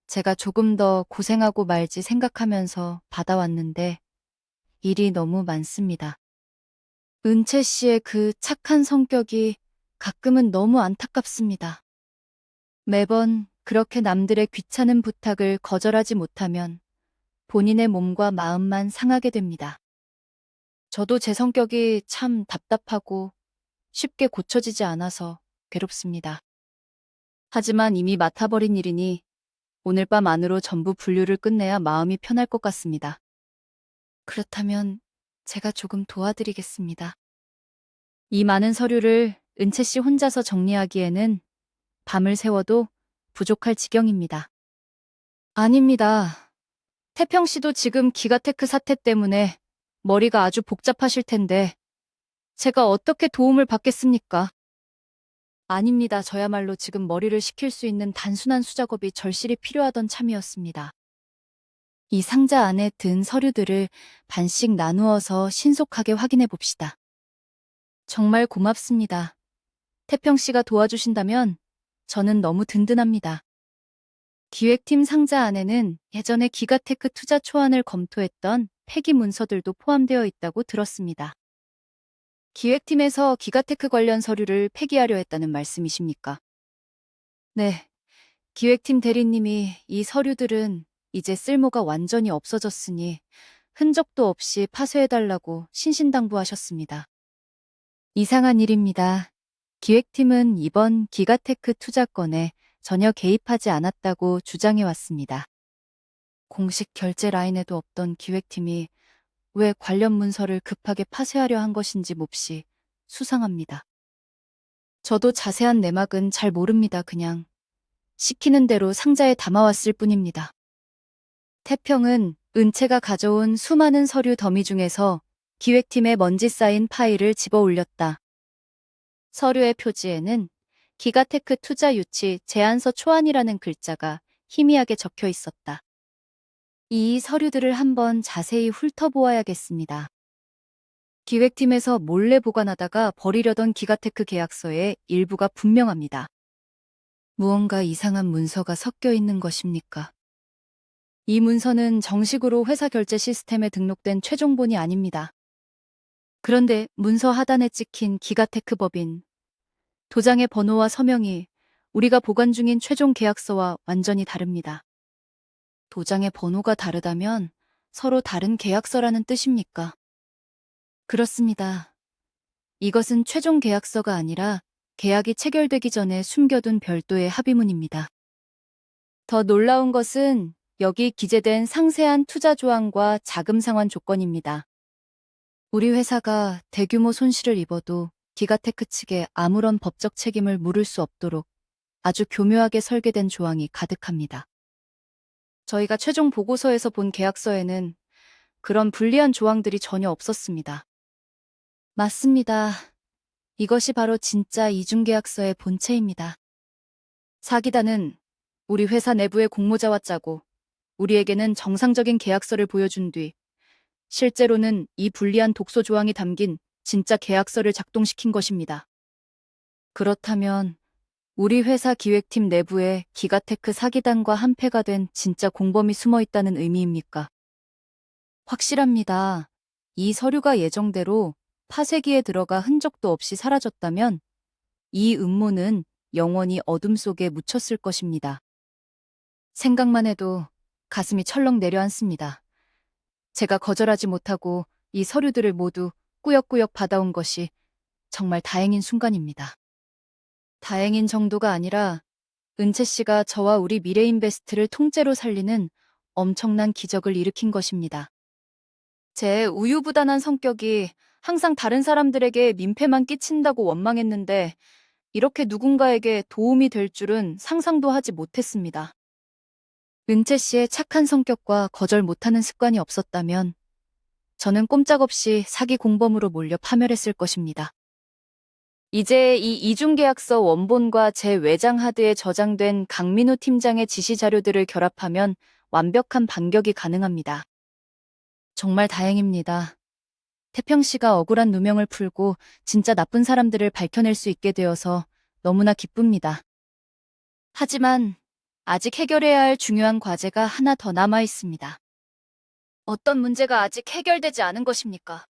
제가 조금 더 고생하고 말지 생각하면서 받아왔는데 일이 너무 많습니다. 은채 씨의 그 착한 성격이 가끔은 너무 안타깝습니다. 매번 그렇게 남들의 귀찮은 부탁을 거절하지 못하면 본인의 몸과 마음만 상하게 됩니다. 저도 제 성격이 참 답답하고 쉽게 고쳐지지 않아서 괴롭습니다. 하지만 이미 맡아버린 일이니 오늘 밤 안으로 전부 분류를 끝내야 마음이 편할 것 같습니다. 그렇다면 제가 조금 도와드리겠습니다. 이 많은 서류를 은채 씨 혼자서 정리하기에는 밤을 새워도 부족할 지경입니다. 아닙니다. 태평 씨도 지금 기가테크 사태 때문에 머리가 아주 복잡하실 텐데 제가 어떻게 도움을 받겠습니까? 아닙니다. 저야말로 지금 머리를 식힐 수 있는 단순한 수작업이 절실히 필요하던 참이었습니다. 이 상자 안에 든 서류들을 반씩 나누어서 신속하게 확인해 봅시다. 정말 고맙습니다. 태평 씨가 도와주신다면 저는 너무 든든합니다. 기획팀 상자 안에는 예전에 기가테크 투자 초안을 검토했던 폐기 문서들도 포함되어 있다고 들었습니다. 기획팀에서 기가테크 관련 서류를 폐기하려 했다는 말씀이십니까? 네. 기획팀 대리님이 이 서류들은 이제 쓸모가 완전히 없어졌으니 흔적도 없이 파쇄해달라고 신신당부하셨습니다. 이상한 일입니다. 기획팀은 이번 기가테크 투자건에 전혀 개입하지 않았다고 주장해 왔습니다. 공식 결제 라인에도 없던 기획팀이 왜 관련 문서를 급하게 파쇄하려 한 것인지 몹시 수상합니다. 저도 자세한 내막은 잘 모릅니다. 그냥 시키는 대로 상자에 담아왔을 뿐입니다. 태평은 은채가 가져온 수많은 서류 더미 중에서 기획팀의 먼지 쌓인 파일을 집어 올렸다. 서류의 표지에는 기가테크 투자 유치 제안서 초안이라는 글자가 희미하게 적혀 있었다. 이 서류들을 한번 자세히 훑어보아야겠습니다. 기획팀에서 몰래 보관하다가 버리려던 기가테크 계약서의 일부가 분명합니다. 무언가 이상한 문서가 섞여 있는 것입니까? 이 문서는 정식으로 회사 결제 시스템에 등록된 최종본이 아닙니다. 그런데 문서 하단에 찍힌 기가테크 법인, 도장의 번호와 서명이 우리가 보관 중인 최종 계약서와 완전히 다릅니다. 도장의 번호가 다르다면 서로 다른 계약서라는 뜻입니까? 그렇습니다. 이것은 최종 계약서가 아니라 계약이 체결되기 전에 숨겨둔 별도의 합의문입니다. 더 놀라운 것은 여기 기재된 상세한 투자 조항과 자금 상환 조건입니다. 우리 회사가 대규모 손실을 입어도 기가테크 측에 아무런 법적 책임을 물을 수 없도록 아주 교묘하게 설계된 조항이 가득합니다. 저희가 최종 보고서에서 본 계약서에는 그런 불리한 조항들이 전혀 없었습니다. 맞습니다. 이것이 바로 진짜 이중계약서의 본체입니다. 사기단은 우리 회사 내부의 공모자와 짜고 우리에게는 정상적인 계약서를 보여준 뒤 실제로는 이 불리한 독소 조항이 담긴 진짜 계약서를 작동시킨 것입니다. 그렇다면 우리 회사 기획팀 내부에 기가테크 사기단과 한패가 된 진짜 공범이 숨어 있다는 의미입니까? 확실합니다. 이 서류가 예정대로 파쇄기에 들어가 흔적도 없이 사라졌다면 이 음모는 영원히 어둠 속에 묻혔을 것입니다. 생각만 해도 가슴이 철렁 내려앉습니다. 제가 거절하지 못하고 이 서류들을 모두 꾸역꾸역 받아온 것이 정말 다행인 순간입니다. 다행인 정도가 아니라 은채 씨가 저와 우리 미래인베스트를 통째로 살리는 엄청난 기적을 일으킨 것입니다. 제 우유부단한 성격이 항상 다른 사람들에게 민폐만 끼친다고 원망했는데 이렇게 누군가에게 도움이 될 줄은 상상도 하지 못했습니다. 은채 씨의 착한 성격과 거절 못하는 습관이 없었다면 저는 꼼짝없이 사기 공범으로 몰려 파멸했을 것입니다. 이제 이 이중계약서 원본과 제 외장 하드에 저장된 강민우 팀장의 지시 자료들을 결합하면 완벽한 반격이 가능합니다. 정말 다행입니다. 태평 씨가 억울한 누명을 풀고 진짜 나쁜 사람들을 밝혀낼 수 있게 되어서 너무나 기쁩니다. 하지만 아직 해결해야 할 중요한 과제가 하나 더 남아 있습니다. 어떤 문제가 아직 해결되지 않은 것입니까?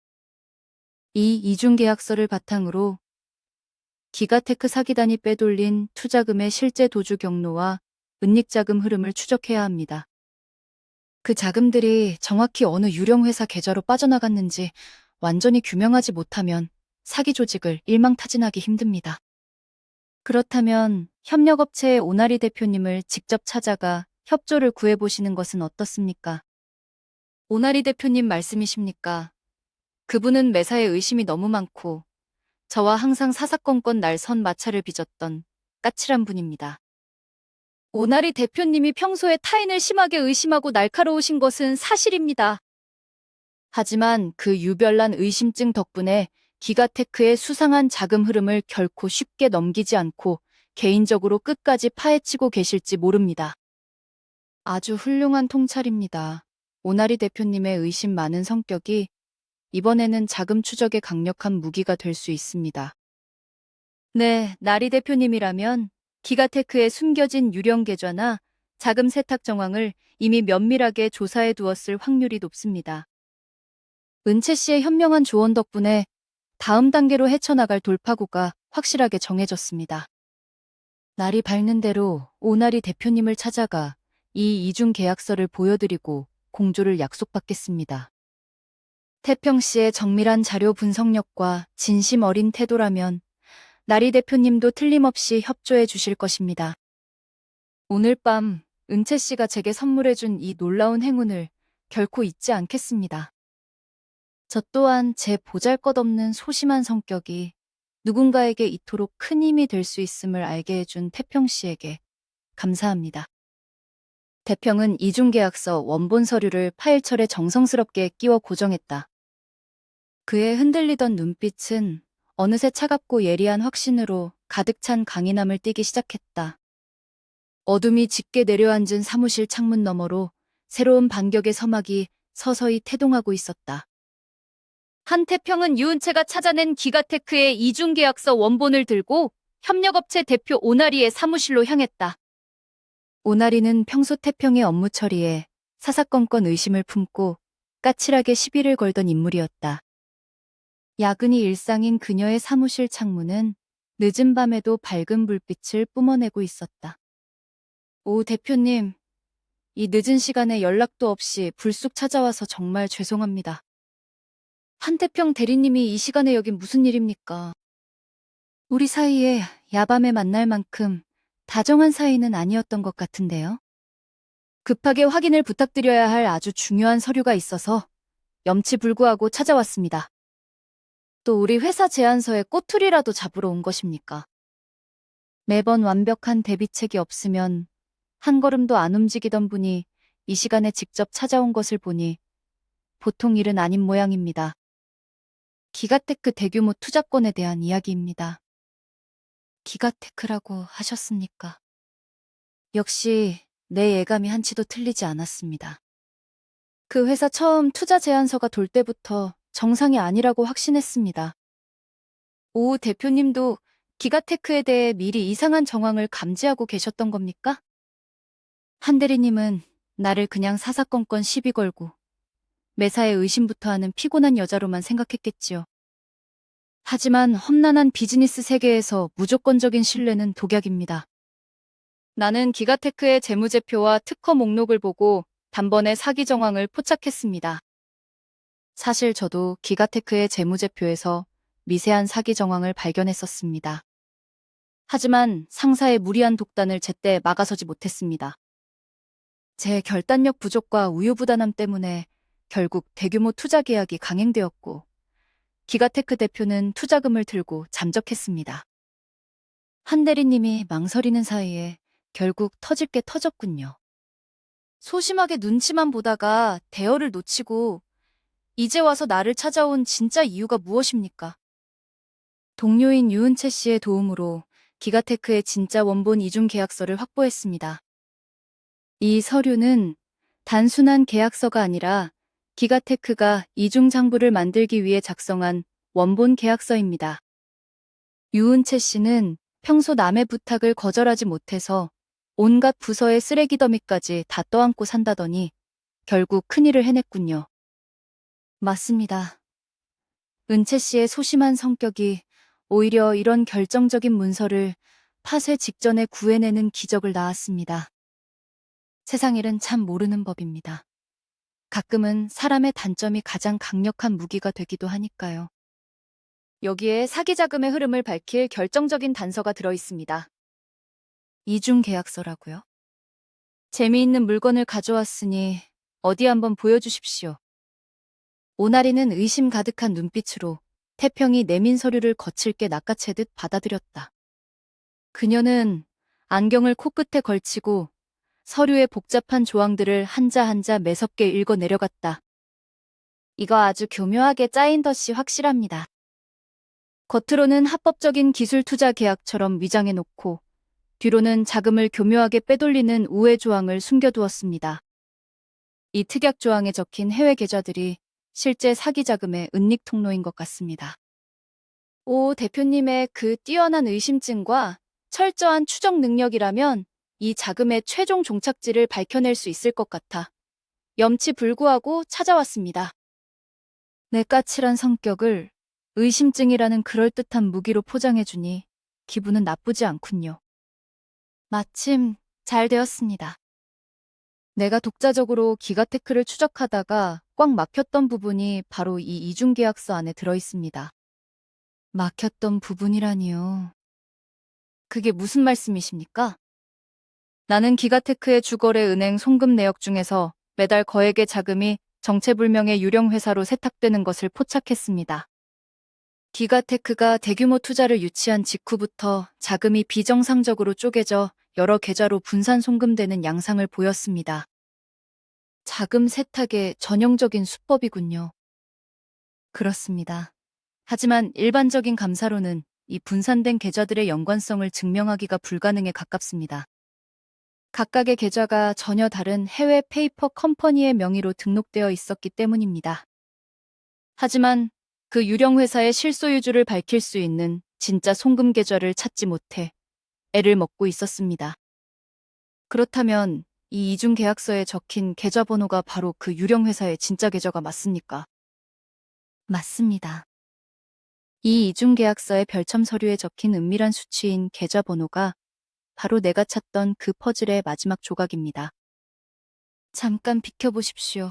이 이중계약서를 바탕으로 기가테크 사기단이 빼돌린 투자금의 실제 도주 경로와 은닉자금 흐름을 추적해야 합니다. 그 자금들이 정확히 어느 유령 회사 계좌로 빠져나갔는지 완전히 규명하지 못하면 사기 조직을 일망타진하기 힘듭니다. 그렇다면 협력업체의 오나리 대표님을 직접 찾아가 협조를 구해보시는 것은 어떻습니까? 오나리 대표님 말씀이십니까? 그분은 매사에 의심이 너무 많고 저와 항상 사사건건 날선 마찰을 빚었던 까칠한 분입니다. 오나리 대표님이 평소에 타인을 심하게 의심하고 날카로우신 것은 사실입니다. 하지만 그 유별난 의심증 덕분에 기가테크의 수상한 자금 흐름을 결코 쉽게 넘기지 않고 개인적으로 끝까지 파헤치고 계실지 모릅니다. 아주 훌륭한 통찰입니다. 오나리 대표님의 의심 많은 성격이 이번에는 자금 추적에 강력한 무기가 될 수 있습니다. 네, 나리 대표님이라면 기가테크의 숨겨진 유령 계좌나 자금 세탁 정황을 이미 면밀하게 조사해 두었을 확률이 높습니다. 은채 씨의 현명한 조언 덕분에 다음 단계로 헤쳐나갈 돌파구가 확실하게 정해졌습니다. 날이 밝는 대로 오나리 대표님을 찾아가 이 이중 계약서를 보여드리고 공조를 약속받겠습니다. 태평 씨의 정밀한 자료 분석력과 진심 어린 태도라면 나리 대표님도 틀림없이 협조해 주실 것입니다. 오늘 밤 은채 씨가 제게 선물해준 이 놀라운 행운을 결코 잊지 않겠습니다. 저 또한 제 보잘것없는 소심한 성격이 누군가에게 이토록 큰 힘이 될 수 있음을 알게 해준 태평 씨에게 감사합니다. 태평은 이중계약서 원본 서류를 파일철에 정성스럽게 끼워 고정했다. 그의 흔들리던 눈빛은 어느새 차갑고 예리한 확신으로 가득 찬 강인함을 띠기 시작했다. 어둠이 짙게 내려앉은 사무실 창문 너머로 새로운 반격의 서막이 서서히 태동하고 있었다. 한태평은 유은채가 찾아낸 기가테크의 이중계약서 원본을 들고 협력업체 대표 오나리의 사무실로 향했다. 오나리는 평소 태평의 업무 처리에 사사건건 의심을 품고 까칠하게 시비를 걸던 인물이었다. 야근이 일상인 그녀의 사무실 창문은 늦은 밤에도 밝은 불빛을 뿜어내고 있었다. 오 대표님, 이 늦은 시간에 연락도 없이 불쑥 찾아와서 정말 죄송합니다. 한태평 대리님이 이 시간에 여긴 무슨 일입니까? 우리 사이에 야밤에 만날 만큼 다정한 사이는 아니었던 것 같은데요. 급하게 확인을 부탁드려야 할 아주 중요한 서류가 있어서 염치불구하고 찾아왔습니다. 또 우리 회사 제안서에 꼬투리라도 잡으러 온 것입니까? 매번 완벽한 대비책이 없으면 한 걸음도 안 움직이던 분이 이 시간에 직접 찾아온 것을 보니 보통 일은 아닌 모양입니다. 기가테크 대규모 투자권에 대한 이야기입니다. 기가테크라고 하셨습니까? 역시 내 예감이 한치도 틀리지 않았습니다. 그 회사 처음 투자 제안서가 돌 때부터 정상이 아니라고 확신했습니다. 오 대표님도 기가테크에 대해 미리 이상한 정황을 감지하고 계셨던 겁니까? 한 대리님은 나를 그냥 사사건건 시비 걸고 매사에 의심부터 하는 피곤한 여자로만 생각했겠지요. 하지만 험난한 비즈니스 세계에서 무조건적인 신뢰는 독약입니다. 나는 기가테크의 재무제표와 특허 목록을 보고 단번에 사기 정황을 포착했습니다. 사실 저도 기가테크의 재무제표에서 미세한 사기 정황을 발견했었습니다. 하지만 상사의 무리한 독단을 제때 막아서지 못했습니다. 제 결단력 부족과 우유부단함 때문에 결국 대규모 투자 계약이 강행되었고 기가테크 대표는 투자금을 들고 잠적했습니다. 한 대리님이 망설이는 사이에 결국 터질 게 터졌군요. 소심하게 눈치만 보다가 대여를 놓치고 이제 와서 나를 찾아온 진짜 이유가 무엇입니까? 동료인 유은채 씨의 도움으로 기가테크의 진짜 원본 이중 계약서를 확보했습니다. 이 서류는 단순한 계약서가 아니라 기가테크가 이중 장부를 만들기 위해 작성한 원본 계약서입니다. 유은채 씨는 평소 남의 부탁을 거절하지 못해서 온갖 부서의 쓰레기 더미까지 다 떠안고 산다더니 결국 큰일을 해냈군요. 맞습니다. 은채 씨의 소심한 성격이 오히려 이런 결정적인 문서를 파쇄 직전에 구해내는 기적을 낳았습니다. 세상 일은 참 모르는 법입니다. 가끔은 사람의 단점이 가장 강력한 무기가 되기도 하니까요. 여기에 사기 자금의 흐름을 밝힐 결정적인 단서가 들어있습니다. 이중 계약서라고요? 재미있는 물건을 가져왔으니 어디 한번 보여주십시오. 오나리는 의심 가득한 눈빛으로 태평이 내민 서류를 거칠게 낚아채듯 받아들였다. 그녀는 안경을 코끝에 걸치고 서류의 복잡한 조항들을 한자 한자 매섭게 읽어 내려갔다. 이거 아주 교묘하게 짜인 덫이 확실합니다. 겉으로는 합법적인 기술 투자 계약처럼 위장해놓고 뒤로는 자금을 교묘하게 빼돌리는 우회 조항을 숨겨두었습니다. 이 특약 조항에 적힌 해외 계좌들이 실제 사기 자금의 은닉 통로인 것 같습니다. 오 대표님의 그 뛰어난 의심증과 철저한 추적 능력이라면 이 자금의 최종 종착지를 밝혀낼 수 있을 것 같아 염치불구하고 찾아왔습니다. 내 까칠한 성격을 의심증이라는 그럴듯한 무기로 포장해주니 기분은 나쁘지 않군요. 마침 잘 되었습니다. 내가 독자적으로 기가테크를 추적하다가 꽉 막혔던 부분이 바로 이 이중계약서 안에 들어있습니다. 막혔던 부분이라니요. 그게 무슨 말씀이십니까? 나는 기가테크의 주거래 은행 송금 내역 중에서 매달 거액의 자금이 정체불명의 유령 회사로 세탁되는 것을 포착했습니다. 기가테크가 대규모 투자를 유치한 직후부터 자금이 비정상적으로 쪼개져 여러 계좌로 분산 송금되는 양상을 보였습니다. 자금 세탁의 전형적인 수법이군요. 그렇습니다. 하지만 일반적인 감사로는 이 분산된 계좌들의 연관성을 증명하기가 불가능에 가깝습니다. 각각의 계좌가 전혀 다른 해외 페이퍼 컴퍼니의 명의로 등록되어 있었기 때문입니다. 하지만 그 유령 회사의 실소유주를 밝힐 수 있는 진짜 송금 계좌를 찾지 못해 애를 먹고 있었습니다. 그렇다면 이 이중 계약서에 적힌 계좌번호가 바로 그 유령 회사의 진짜 계좌가 맞습니까? 맞습니다. 이 이중 계약서의 별첨 서류에 적힌 은밀한 수치인 계좌번호가 바로 내가 찾던 그 퍼즐의 마지막 조각입니다. 잠깐 비켜보십시오.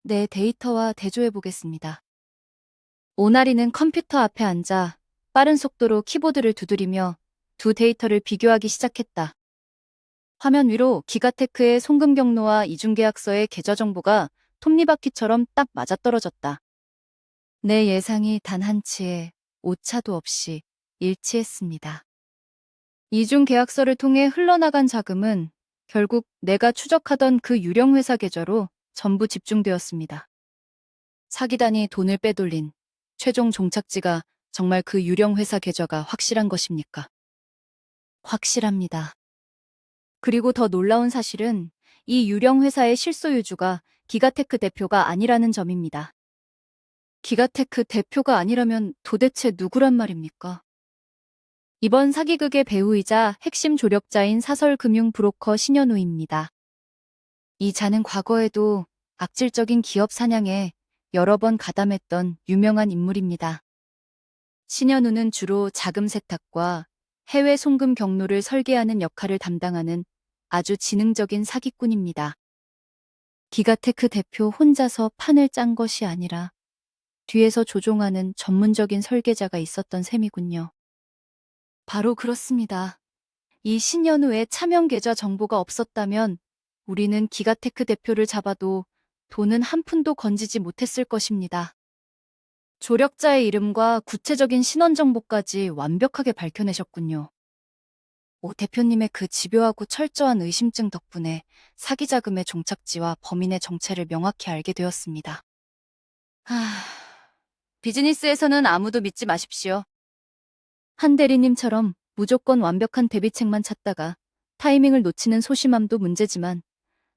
내 데이터와 대조해 보겠습니다. 오나리는 컴퓨터 앞에 앉아 빠른 속도로 키보드를 두드리며 두 데이터를 비교하기 시작했다. 화면 위로 기가테크의 송금 경로와 이중계약서의 계좌 정보가 톱니바퀴처럼 딱 맞아떨어졌다. 내 예상이 단 한치의 오차도 없이 일치했습니다. 이중계약서를 통해 흘러나간 자금은 결국 내가 추적하던 그 유령 회사 계좌로 전부 집중되었습니다. 사기단이 돈을 빼돌린 최종 종착지가 정말 그 유령 회사 계좌가 확실한 것입니까? 확실합니다. 그리고 더 놀라운 사실은 이 유령 회사의 실소유주가 기가테크 대표가 아니라는 점입니다. 기가테크 대표가 아니라면 도대체 누구란 말입니까? 이번 사기극의 배우이자 핵심 조력자인 사설금융 브로커 신현우입니다. 이 자는 과거에도 악질적인 기업 사냥에 여러 번 가담했던 유명한 인물입니다. 신현우는 주로 자금 세탁과 해외 송금 경로를 설계하는 역할을 담당하는 아주 지능적인 사기꾼입니다. 기가테크 대표 혼자서 판을 짠 것이 아니라 뒤에서 조종하는 전문적인 설계자가 있었던 셈이군요. 바로 그렇습니다. 이 신현우의 차명 계좌 정보가 없었다면 우리는 기가테크 대표를 잡아도 돈은 한 푼도 건지지 못했을 것입니다. 조력자의 이름과 구체적인 신원 정보까지 완벽하게 밝혀내셨군요. 오 대표님의 그 집요하고 철저한 의심증 덕분에 사기 자금의 종착지와 범인의 정체를 명확히 알게 되었습니다. 비즈니스에서는 아무도 믿지 마십시오. 한 대리님처럼 무조건 완벽한 대비책만 찾다가 타이밍을 놓치는 소심함도 문제지만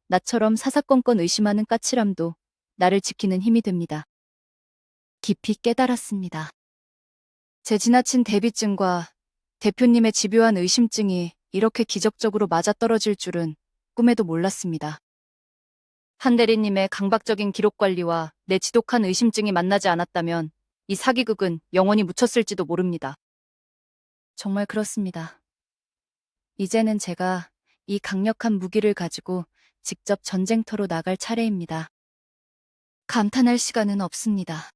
나처럼 사사건건 의심하는 까칠함도 나를 지키는 힘이 됩니다. 깊이 깨달았습니다. 제 지나친 대비증과 대표님의 집요한 의심증이 이렇게 기적적으로 맞아떨어질 줄은 꿈에도 몰랐습니다. 한 대리님의 강박적인 기록 관리와 내 지독한 의심증이 만나지 않았다면 이 사기극은 영원히 묻혔을지도 모릅니다. 정말 그렇습니다. 이제는 제가 이 강력한 무기를 가지고 직접 전쟁터로 나갈 차례입니다. 감탄할 시간은 없습니다.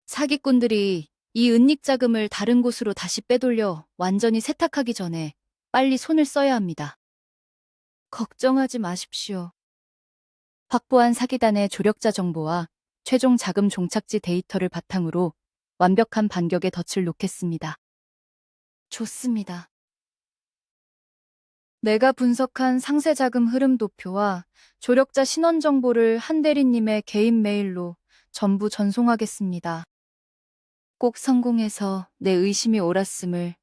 사기꾼들이 이 은닉 자금을 다른 곳으로 다시 빼돌려 완전히 세탁하기 전에 빨리 손을 써야 합니다. 걱정하지 마십시오. 확보한 사기단의 조력자 정보와 최종 자금 종착지 데이터를 바탕으로 완벽한 반격에 덫을 놓겠습니다. 좋습니다. 내가 분석한 상세 자금 흐름 도표와 조력자 신원 정보를 한 대리님의 개인 메일로 전부 전송하겠습니다. 꼭 성공해서 내 의심이 옳았음을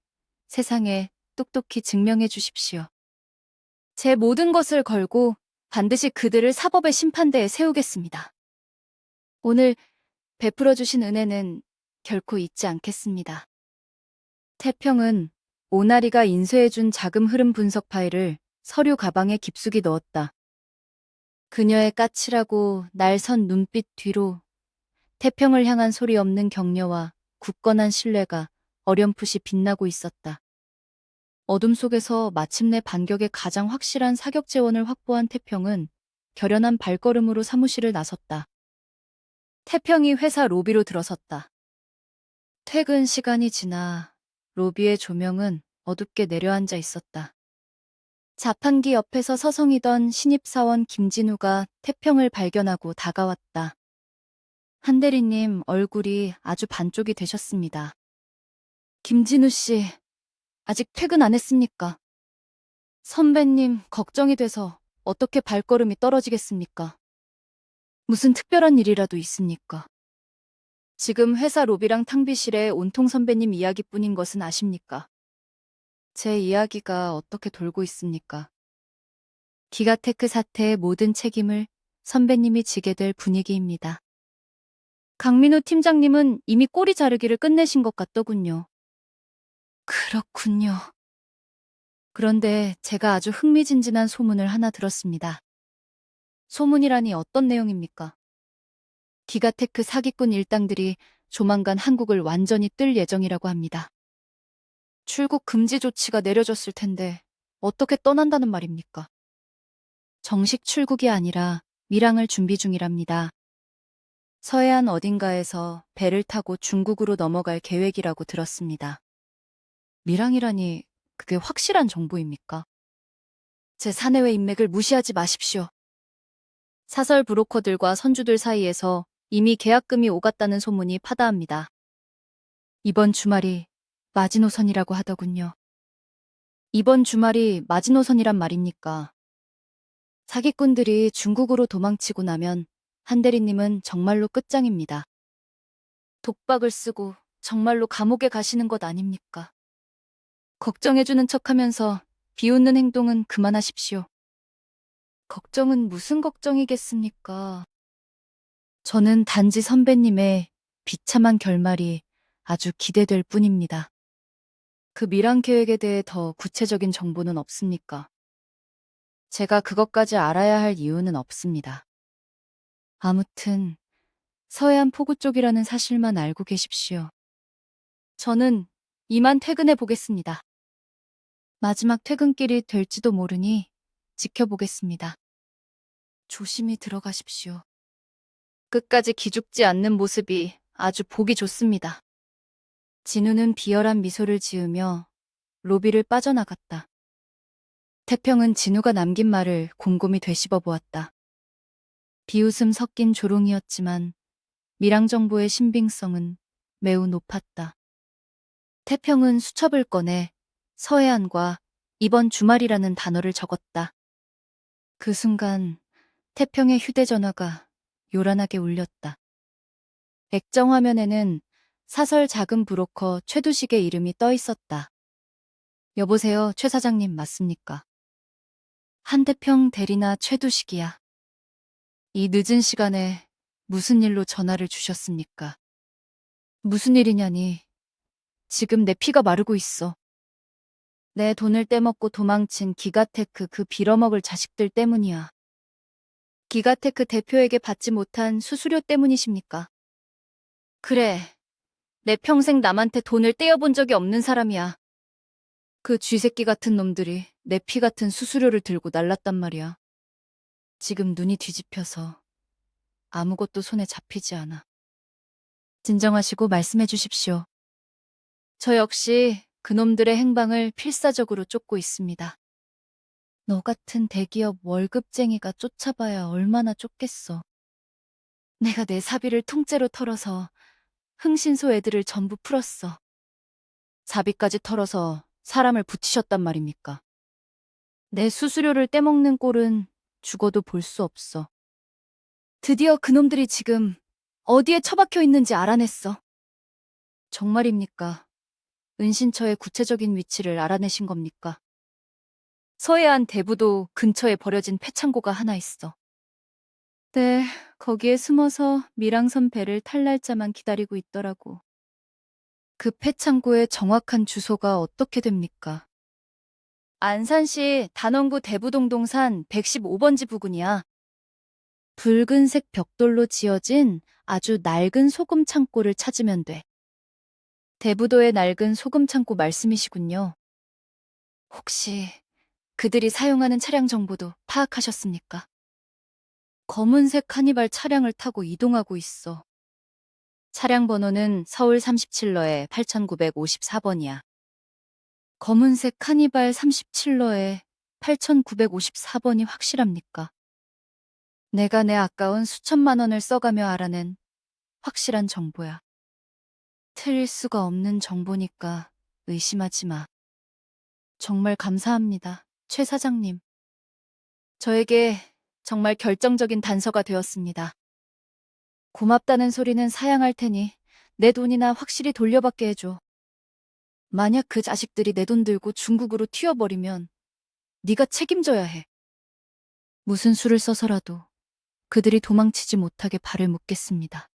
세상에 똑똑히 증명해 주십시오. 제 모든 것을 걸고 반드시 그들을 사법의 심판대에 세우겠습니다. 오늘 베풀어 주신 은혜는 결코 잊지 않겠습니다. 태평은 오나리가 인쇄해준 자금 흐름 분석 파일을 서류 가방에 깊숙이 넣었다. 그녀의 까칠하고 날선 눈빛 뒤로 태평을 향한 소리 없는 격려와 굳건한 신뢰가 어렴풋이 빛나고 있었다. 어둠 속에서 마침내 반격의 가장 확실한 사격 재원을 확보한 태평은 결연한 발걸음으로 사무실을 나섰다. 태평이 회사 로비로 들어섰다. 퇴근 시간이 지나 로비의 조명은 어둡게 내려앉아 있었다. 자판기 옆에서 서성이던 신입사원 김진우가 태평을 발견하고 다가왔다. 한 대리님 얼굴이 아주 반쪽이 되셨습니다. 김진우 씨, 아직 퇴근 안 했습니까? 선배님, 걱정이 돼서 어떻게 발걸음이 떨어지겠습니까? 무슨 특별한 일이라도 있습니까? 지금 회사 로비랑 탕비실에 온통 선배님 이야기뿐인 것은 아십니까? 제 이야기가 어떻게 돌고 있습니까? 기가테크 사태의 모든 책임을 선배님이 지게 될 분위기입니다. 강민우 팀장님은 이미 꼬리 자르기를 끝내신 것 같더군요. 그렇군요. 그런데 제가 아주 흥미진진한 소문을 하나 들었습니다. 소문이라니 어떤 내용입니까? 기가테크 사기꾼 일당들이 조만간 한국을 완전히 뜰 예정이라고 합니다. 출국 금지 조치가 내려졌을 텐데 어떻게 떠난다는 말입니까? 정식 출국이 아니라 밀항을 준비 중이랍니다. 서해안 어딘가에서 배를 타고 중국으로 넘어갈 계획이라고 들었습니다. 밀항이라니 그게 확실한 정보입니까? 제 사내외 인맥을 무시하지 마십시오. 사설 브로커들과 선주들 사이에서 이미 계약금이 오갔다는 소문이 파다합니다. 이번 주말이 마지노선이라고 하더군요. 이번 주말이 마지노선이란 말입니까? 사기꾼들이 중국으로 도망치고 나면 한 대리님은 정말로 끝장입니다. 독박을 쓰고 정말로 감옥에 가시는 것 아닙니까? 걱정해주는 척하면서 비웃는 행동은 그만하십시오. 걱정은 무슨 걱정이겠습니까? 저는 단지 선배님의 비참한 결말이 아주 기대될 뿐입니다. 그 미랑 계획에 대해 더 구체적인 정보는 없습니까? 제가 그것까지 알아야 할 이유는 없습니다. 아무튼 서해안 포구 쪽이라는 사실만 알고 계십시오. 저는 이만 퇴근해 보겠습니다. 마지막 퇴근길이 될지도 모르니 지켜보겠습니다. 조심히 들어가십시오. 끝까지 기죽지 않는 모습이 아주 보기 좋습니다. 진우는 비열한 미소를 지으며 로비를 빠져나갔다. 태평은 진우가 남긴 말을 곰곰이 되씹어 보았다. 비웃음 섞인 조롱이었지만 미랑 정보의 신빙성은 매우 높았다. 태평은 수첩을 꺼내 서해안과 이번 주말이라는 단어를 적었다. 그 순간 태평의 휴대전화가 요란하게 울렸다. 액정 화면에는 사설 자금 브로커 최두식의 이름이 떠 있었다. 여보세요, 최 사장님 맞습니까? 한태평 대리나 최두식이야. 이 늦은 시간에 무슨 일로 전화를 주셨습니까? 무슨 일이냐니. 지금 내 피가 마르고 있어. 내 돈을 떼먹고 도망친 기가테크 그 빌어먹을 자식들 때문이야. 기가테크 대표에게 받지 못한 수수료 때문이십니까? 그래. 내 평생 남한테 돈을 떼어본 적이 없는 사람이야. 그 쥐새끼 같은 놈들이 내 피 같은 수수료를 들고 날랐단 말이야. 지금 눈이 뒤집혀서 아무것도 손에 잡히지 않아. 진정하시고 말씀해 주십시오. 저 역시 그놈들의 행방을 필사적으로 쫓고 있습니다. 너 같은 대기업 월급쟁이가 쫓아봐야 얼마나 쫓겠어. 내가 내 사비를 통째로 털어서 흥신소 애들을 전부 풀었어. 사비까지 털어서 사람을 붙이셨단 말입니까? 내 수수료를 떼먹는 꼴은 죽어도 볼 수 없어. 드디어 그놈들이 지금 어디에 처박혀 있는지 알아냈어. 정말입니까? 은신처의 구체적인 위치를 알아내신 겁니까? 서해안 대부도 근처에 버려진 폐창고가 하나 있어. 네, 거기에 숨어서 밀항선 배를 탈 날짜만 기다리고 있더라고. 그 폐창고의 정확한 주소가 어떻게 됩니까? 안산시 단원구 대부동동산 115번지 부근이야. 붉은색 벽돌로 지어진 아주 낡은 소금 창고를 찾으면 돼. 대부도의 낡은 소금 창고 말씀이시군요. 혹시 그들이 사용하는 차량 정보도 파악하셨습니까? 검은색 카니발 차량을 타고 이동하고 있어. 차량 번호는 서울 37러에 8954번이야. 검은색 카니발 37러에 8954번이 확실합니까? 내가 내 아까운 수천만 원을 써가며 알아낸 확실한 정보야. 틀릴 수가 없는 정보니까 의심하지 마. 정말 감사합니다, 최 사장님. 저에게 정말 결정적인 단서가 되었습니다. 고맙다는 소리는 사양할 테니 내 돈이나 확실히 돌려받게 해줘. 만약 그 자식들이 내 돈 들고 중국으로 튀어버리면 네가 책임져야 해. 무슨 수를 써서라도 그들이 도망치지 못하게 발을 묶겠습니다.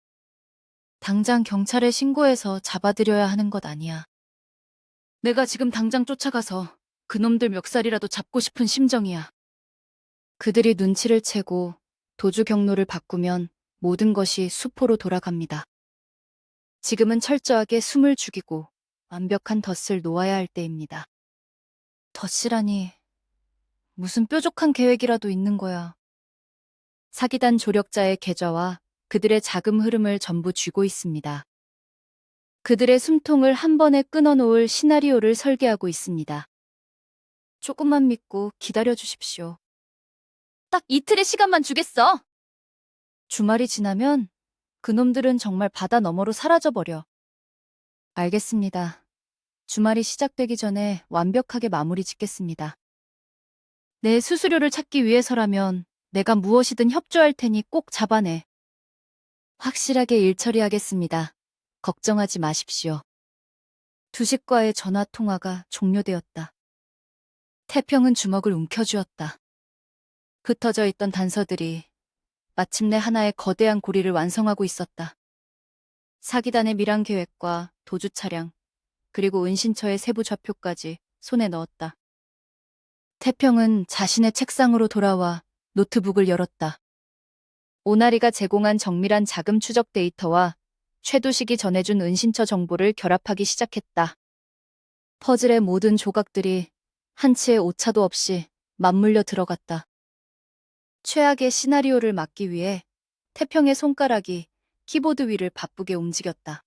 당장 경찰에 신고해서 잡아들여야 하는 것 아니야. 내가 지금 당장 쫓아가서 그놈들 멱살이라도 잡고 싶은 심정이야. 그들이 눈치를 채고 도주 경로를 바꾸면 모든 것이 수포로 돌아갑니다. 지금은 철저하게 숨을 죽이고 완벽한 덫을 놓아야 할 때입니다. 덫이라니 무슨 뾰족한 계획이라도 있는 거야. 사기단 조력자의 계좌와 그들의 자금 흐름을 전부 쥐고 있습니다. 그들의 숨통을 한 번에 끊어놓을 시나리오를 설계하고 있습니다. 조금만 믿고 기다려 주십시오. 딱 이틀의 시간만 주겠어. 주말이 지나면 그놈들은 정말 바다 너머로 사라져버려. 알겠습니다. 주말이 시작되기 전에 완벽하게 마무리 짓겠습니다. 내 수수료를 찾기 위해서라면 내가 무엇이든 협조할 테니 꼭 잡아내. 확실하게 일 처리하겠습니다. 걱정하지 마십시오. 두식과의 전화 통화가 종료되었다. 태평은 주먹을 움켜쥐었다. 흩어져 있던 단서들이 마침내 하나의 거대한 고리를 완성하고 있었다. 사기단의 밀항 계획과 도주 차량, 그리고 은신처의 세부 좌표까지 손에 넣었다. 태평은 자신의 책상으로 돌아와 노트북을 열었다. 오나리가 제공한 정밀한 자금 추적 데이터와 최두식이 전해준 은신처 정보를 결합하기 시작했다. 퍼즐의 모든 조각들이 한치의 오차도 없이 맞물려 들어갔다. 최악의 시나리오를 막기 위해 태평의 손가락이 키보드 위를 바쁘게 움직였다.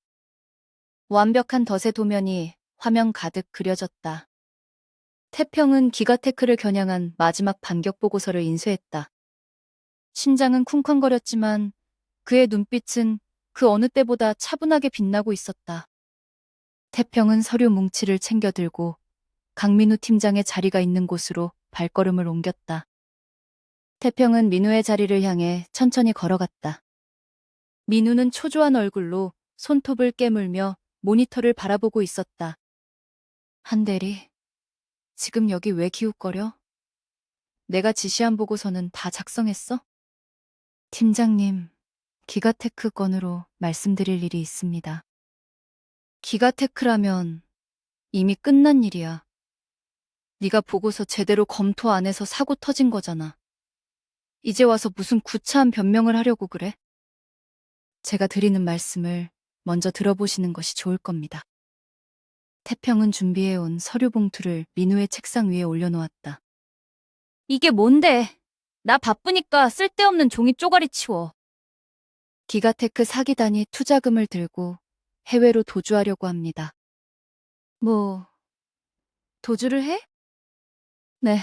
완벽한 덫의 도면이 화면 가득 그려졌다. 태평은 기가테크를 겨냥한 마지막 반격 보고서를 인쇄했다. 심장은 쿵쾅거렸지만 그의 눈빛은 그 어느 때보다 차분하게 빛나고 있었다. 태평은 서류 뭉치를 챙겨 들고 강민우 팀장의 자리가 있는 곳으로 발걸음을 옮겼다. 태평은 민우의 자리를 향해 천천히 걸어갔다. 민우는 초조한 얼굴로 손톱을 깨물며 모니터를 바라보고 있었다. 한대리, 지금 여기 왜 기웃거려? 내가 지시한 보고서는 다 작성했어? 팀장님, 기가테크 건으로 말씀드릴 일이 있습니다. 기가테크라면 이미 끝난 일이야. 네가 보고서 제대로 검토 안 해서 사고 터진 거잖아. 이제 와서 무슨 구차한 변명을 하려고 그래? 제가 드리는 말씀을 먼저 들어보시는 것이 좋을 겁니다. 태평은 준비해온 서류 봉투를 민우의 책상 위에 올려놓았다. 이게 뭔데? 나 바쁘니까 쓸데없는 종이 쪼가리 치워. 기가테크 사기단이 투자금을 들고 해외로 도주하려고 합니다. 뭐, 도주를 해? 네,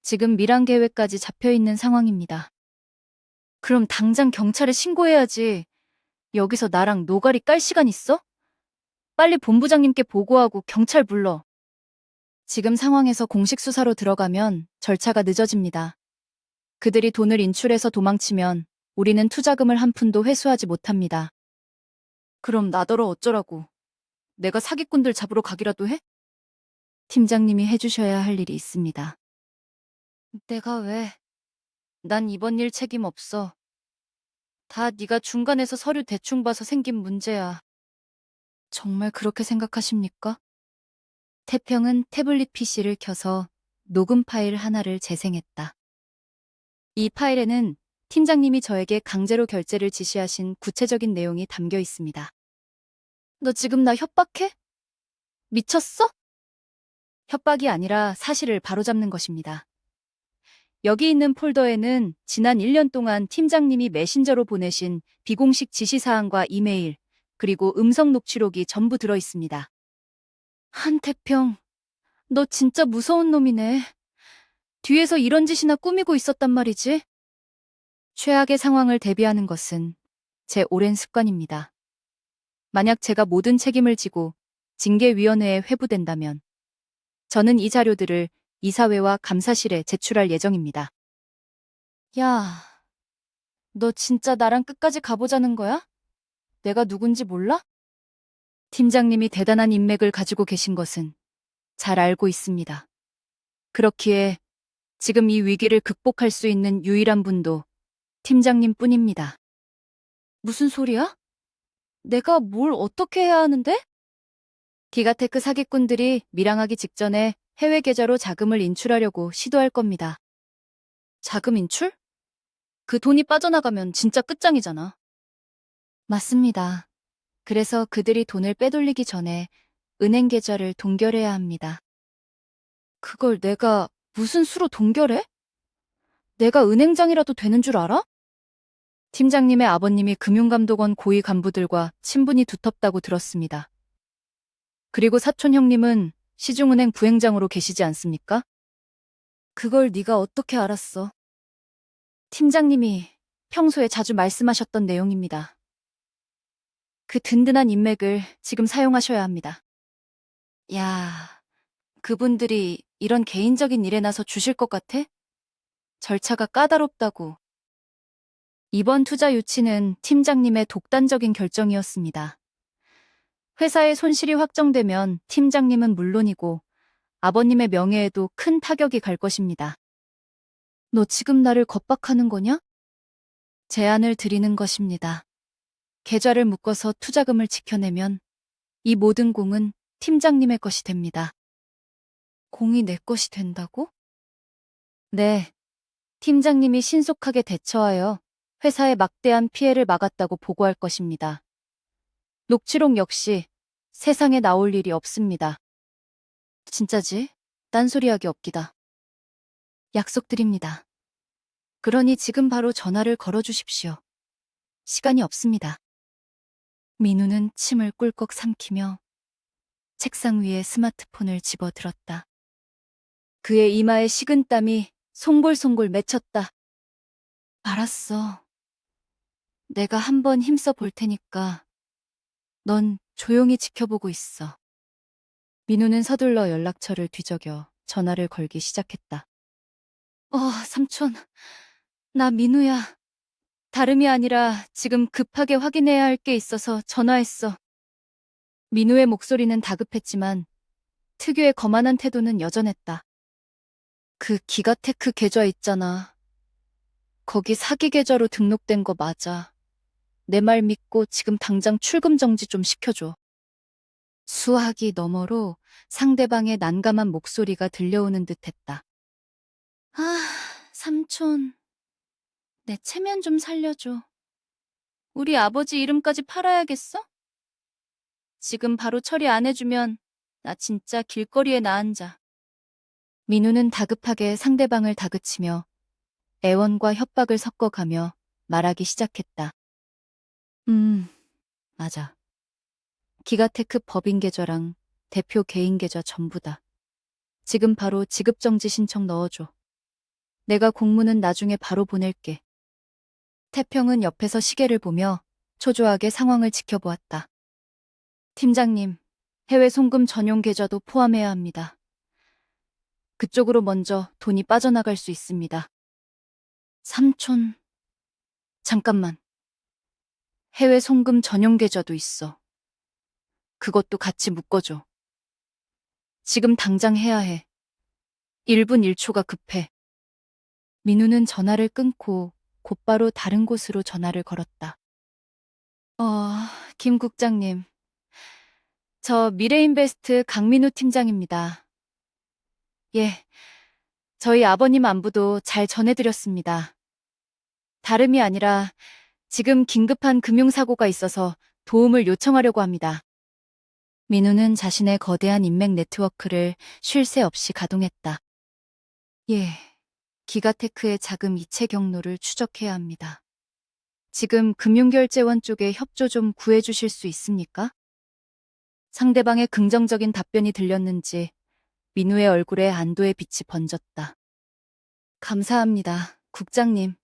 지금 밀항 계획까지 잡혀있는 상황입니다. 그럼 당장 경찰에 신고해야지. 여기서 나랑 노가리 깔 시간 있어? 빨리 본부장님께 보고하고 경찰 불러. 지금 상황에서 공식 수사로 들어가면 절차가 늦어집니다. 그들이 돈을 인출해서 도망치면 우리는 투자금을 한 푼도 회수하지 못합니다. 그럼 나더러 어쩌라고? 내가 사기꾼들 잡으러 가기라도 해? 팀장님이 해주셔야 할 일이 있습니다. 내가 왜? 난 이번 일 책임 없어. 다 네가 중간에서 서류 대충 봐서 생긴 문제야. 정말 그렇게 생각하십니까? 태평은 태블릿 PC를 켜서 녹음 파일 하나를 재생했다. 이 파일에는 팀장님이 저에게 강제로 결제를 지시하신 구체적인 내용이 담겨 있습니다. 너 지금 나 협박해? 미쳤어? 협박이 아니라 사실을 바로잡는 것입니다. 여기 있는 폴더에는 지난 1년 동안 팀장님이 메신저로 보내신 비공식 지시사항과 이메일, 그리고 음성 녹취록이 전부 들어 있습니다. 한태평, 너 진짜 무서운 놈이네. 뒤에서 이런 짓이나 꾸미고 있었단 말이지? 최악의 상황을 대비하는 것은 제 오랜 습관입니다. 만약 제가 모든 책임을 지고 징계위원회에 회부된다면 저는 이 자료들을 이사회와 감사실에 제출할 예정입니다. 야, 너 진짜 나랑 끝까지 가보자는 거야? 내가 누군지 몰라? 팀장님이 대단한 인맥을 가지고 계신 것은 잘 알고 있습니다. 그렇기에 지금 이 위기를 극복할 수 있는 유일한 분도 팀장님 뿐입니다. 무슨 소리야? 내가 뭘 어떻게 해야 하는데? 기가테크 사기꾼들이 밀항하기 직전에 해외 계좌로 자금을 인출하려고 시도할 겁니다. 자금 인출? 그 돈이 빠져나가면 진짜 끝장이잖아. 맞습니다. 그래서 그들이 돈을 빼돌리기 전에 은행 계좌를 동결해야 합니다. 그걸 내가 무슨 수로 동결해? 내가 은행장이라도 되는 줄 알아? 팀장님의 아버님이 금융감독원 고위 간부들과 친분이 두텁다고 들었습니다. 그리고 사촌 형님은 시중은행 부행장으로 계시지 않습니까? 그걸 네가 어떻게 알았어? 팀장님이 평소에 자주 말씀하셨던 내용입니다. 그 든든한 인맥을 지금 사용하셔야 합니다. 야, 그분들이 이런 개인적인 일에 나서 주실 것 같아? 절차가 까다롭다고. 이번 투자 유치는 팀장님의 독단적인 결정이었습니다. 회사의 손실이 확정되면 팀장님은 물론이고 아버님의 명예에도 큰 타격이 갈 것입니다. 너 지금 나를 겁박하는 거냐? 제안을 드리는 것입니다. 계좌를 묶어서 투자금을 지켜내면 이 모든 공은 팀장님의 것이 됩니다. 공이 내 것이 된다고? 네. 팀장님이 신속하게 대처하여 회사의 막대한 피해를 막았다고 보고할 것입니다. 녹취록 역시 세상에 나올 일이 없습니다. 진짜지? 딴소리하기 없기다. 약속드립니다. 그러니 지금 바로 전화를 걸어주십시오. 시간이 없습니다. 민우는 침을 꿀꺽 삼키며 책상 위에 스마트폰을 집어들었다. 그의 이마에 식은땀이 송골송골 맺혔다. 알았어. 내가 한번 힘써 볼 테니까 넌 조용히 지켜보고 있어. 민우는 서둘러 연락처를 뒤적여 전화를 걸기 시작했다. 삼촌. 나 민우야. 다름이 아니라 지금 급하게 확인해야 할 게 있어서 전화했어. 민우의 목소리는 다급했지만 특유의 거만한 태도는 여전했다. 그 기가테크 계좌 있잖아. 거기 사기 계좌로 등록된 거 맞아. 내 말 믿고 지금 당장 출금 정지 좀 시켜줘. 수화기 너머로 상대방의 난감한 목소리가 들려오는 듯했다. 삼촌. 내 체면 좀 살려줘. 우리 아버지 이름까지 팔아야겠어? 지금 바로 처리 안 해주면 나 진짜 길거리에 나앉아. 민우는 다급하게 상대방을 다그치며 애원과 협박을 섞어가며 말하기 시작했다. 맞아. 기가테크 법인 계좌랑 대표 개인 계좌 전부다. 지금 바로 지급정지 신청 넣어줘. 내가 공문은 나중에 바로 보낼게. 태평은 옆에서 시계를 보며 초조하게 상황을 지켜보았다. 팀장님, 해외 송금 전용 계좌도 포함해야 합니다. 그쪽으로 먼저 돈이 빠져나갈 수 있습니다. 삼촌, 잠깐만. 해외 송금 전용 계좌도 있어. 그것도 같이 묶어줘. 지금 당장 해야 해. 1분 1초가 급해. 민우는 전화를 끊고 곧바로 다른 곳으로 전화를 걸었다. 김 국장님. 저 미래인베스트 강민우 팀장입니다. 예, 저희 아버님 안부도 잘 전해드렸습니다. 다름이 아니라 지금 긴급한 금융사고가 있어서 도움을 요청하려고 합니다. 민우는 자신의 거대한 인맥 네트워크를 쉴 새 없이 가동했다. 예, 기가테크의 자금 이체 경로를 추적해야 합니다. 지금 금융결제원 쪽에 협조 좀 구해주실 수 있습니까? 상대방의 긍정적인 답변이 들렸는지 민우의 얼굴에 안도의 빛이 번졌다. 감사합니다, 국장님.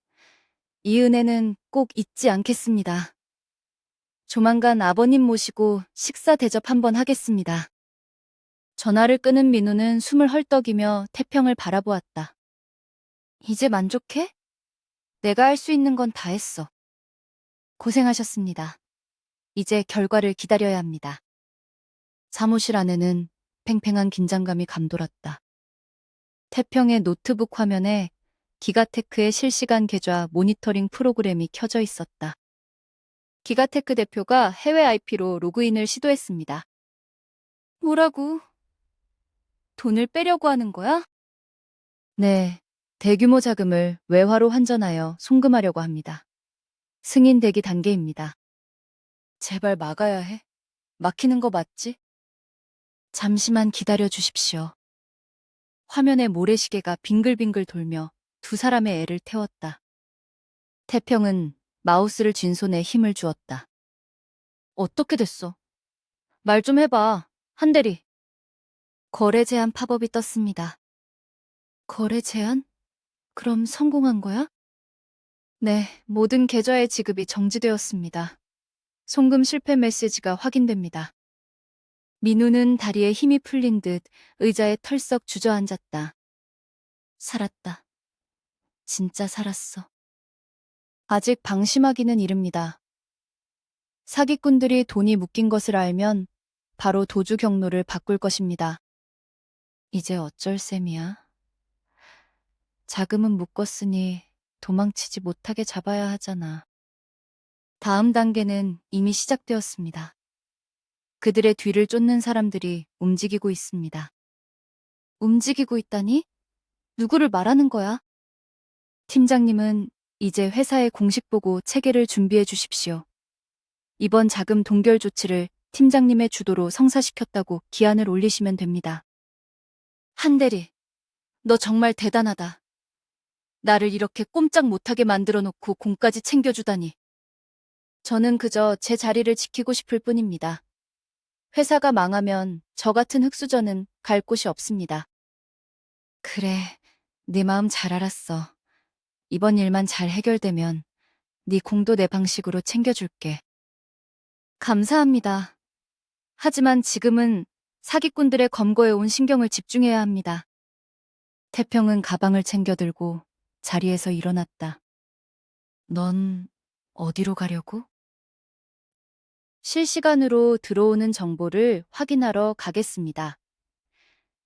이 은혜는 꼭 잊지 않겠습니다. 조만간 아버님 모시고 식사 대접 한번 하겠습니다. 전화를 끊은 민우는 숨을 헐떡이며 태평을 바라보았다. 이제 만족해? 내가 할 수 있는 건 다 했어. 고생하셨습니다. 이제 결과를 기다려야 합니다. 사무실 안에는 팽팽한 긴장감이 감돌았다. 태평의 노트북 화면에 기가테크의 실시간 계좌 모니터링 프로그램이 켜져 있었다. 기가테크 대표가 해외 IP로 로그인을 시도했습니다. 뭐라고? 돈을 빼려고 하는 거야? 네, 대규모 자금을 외화로 환전하여 송금하려고 합니다. 승인 대기 단계입니다. 제발 막아야 해. 막히는 거 맞지? 잠시만 기다려 주십시오. 화면에 모래시계가 빙글빙글 돌며 두 사람의 애를 태웠다. 태평은 마우스를 쥔 손에 힘을 주었다. 어떻게 됐어? 말 좀 해봐, 한대리. 거래 제한 팝업이 떴습니다. 거래 제한? 그럼 성공한 거야? 네, 모든 계좌의 지급이 정지되었습니다. 송금 실패 메시지가 확인됩니다. 민우는 다리에 힘이 풀린 듯 의자에 털썩 주저앉았다. 살았다. 진짜 살았어. 아직 방심하기는 이릅니다. 사기꾼들이 돈이 묶인 것을 알면 바로 도주 경로를 바꿀 것입니다. 이제 어쩔 셈이야? 자금은 묶었으니 도망치지 못하게 잡아야 하잖아. 다음 단계는 이미 시작되었습니다. 그들의 뒤를 쫓는 사람들이 움직이고 있습니다. 움직이고 있다니? 누구를 말하는 거야? 팀장님은 이제 회사에 공식 보고 체계를 준비해 주십시오. 이번 자금 동결 조치를 팀장님의 주도로 성사시켰다고 기한을 올리시면 됩니다. 한대리, 너 정말 대단하다. 나를 이렇게 꼼짝 못하게 만들어 놓고 공까지 챙겨주다니. 저는 그저 제 자리를 지키고 싶을 뿐입니다. 회사가 망하면 저 같은 흙수저는 갈 곳이 없습니다. 그래, 네 마음 잘 알았어. 이번 일만 잘 해결되면 네 공도 내 방식으로 챙겨줄게. 감사합니다. 하지만 지금은 사기꾼들의 검거에 온 신경을 집중해야 합니다. 태평은 가방을 챙겨들고 자리에서 일어났다. 넌 어디로 가려고? 실시간으로 들어오는 정보를 확인하러 가겠습니다.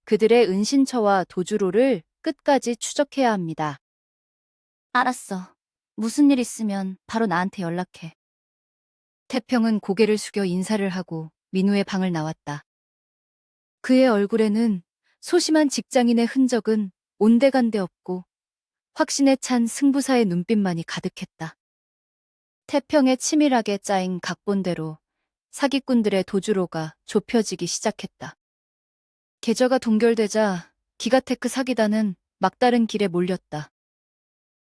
그들의 은신처와 도주로를 끝까지 추적해야 합니다. 알았어. 무슨 일 있으면 바로 나한테 연락해. 태평은 고개를 숙여 인사를 하고 민우의 방을 나왔다. 그의 얼굴에는 소심한 직장인의 흔적은 온데간데 없고 확신에 찬 승부사의 눈빛만이 가득했다. 태평에 치밀하게 짜인 각본대로 사기꾼들의 도주로가 좁혀지기 시작했다. 계좌가 동결되자 기가테크 사기단은 막다른 길에 몰렸다.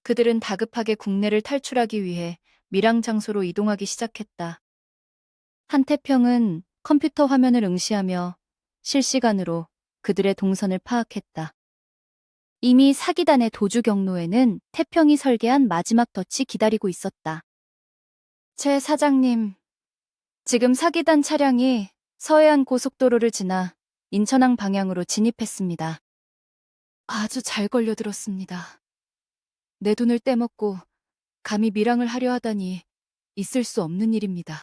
그들은 다급하게 국내를 탈출하기 위해 밀항 장소로 이동하기 시작했다. 한태평은 컴퓨터 화면을 응시하며 실시간으로 그들의 동선을 파악했다. 이미 사기단의 도주 경로에는 태평이 설계한 마지막 덫이 기다리고 있었다. 최 사장님, 지금 사기단 차량이 서해안 고속도로를 지나 인천항 방향으로 진입했습니다. 아주 잘 걸려들었습니다. 내 돈을 떼먹고 감히 밀항을 하려 하다니 있을 수 없는 일입니다.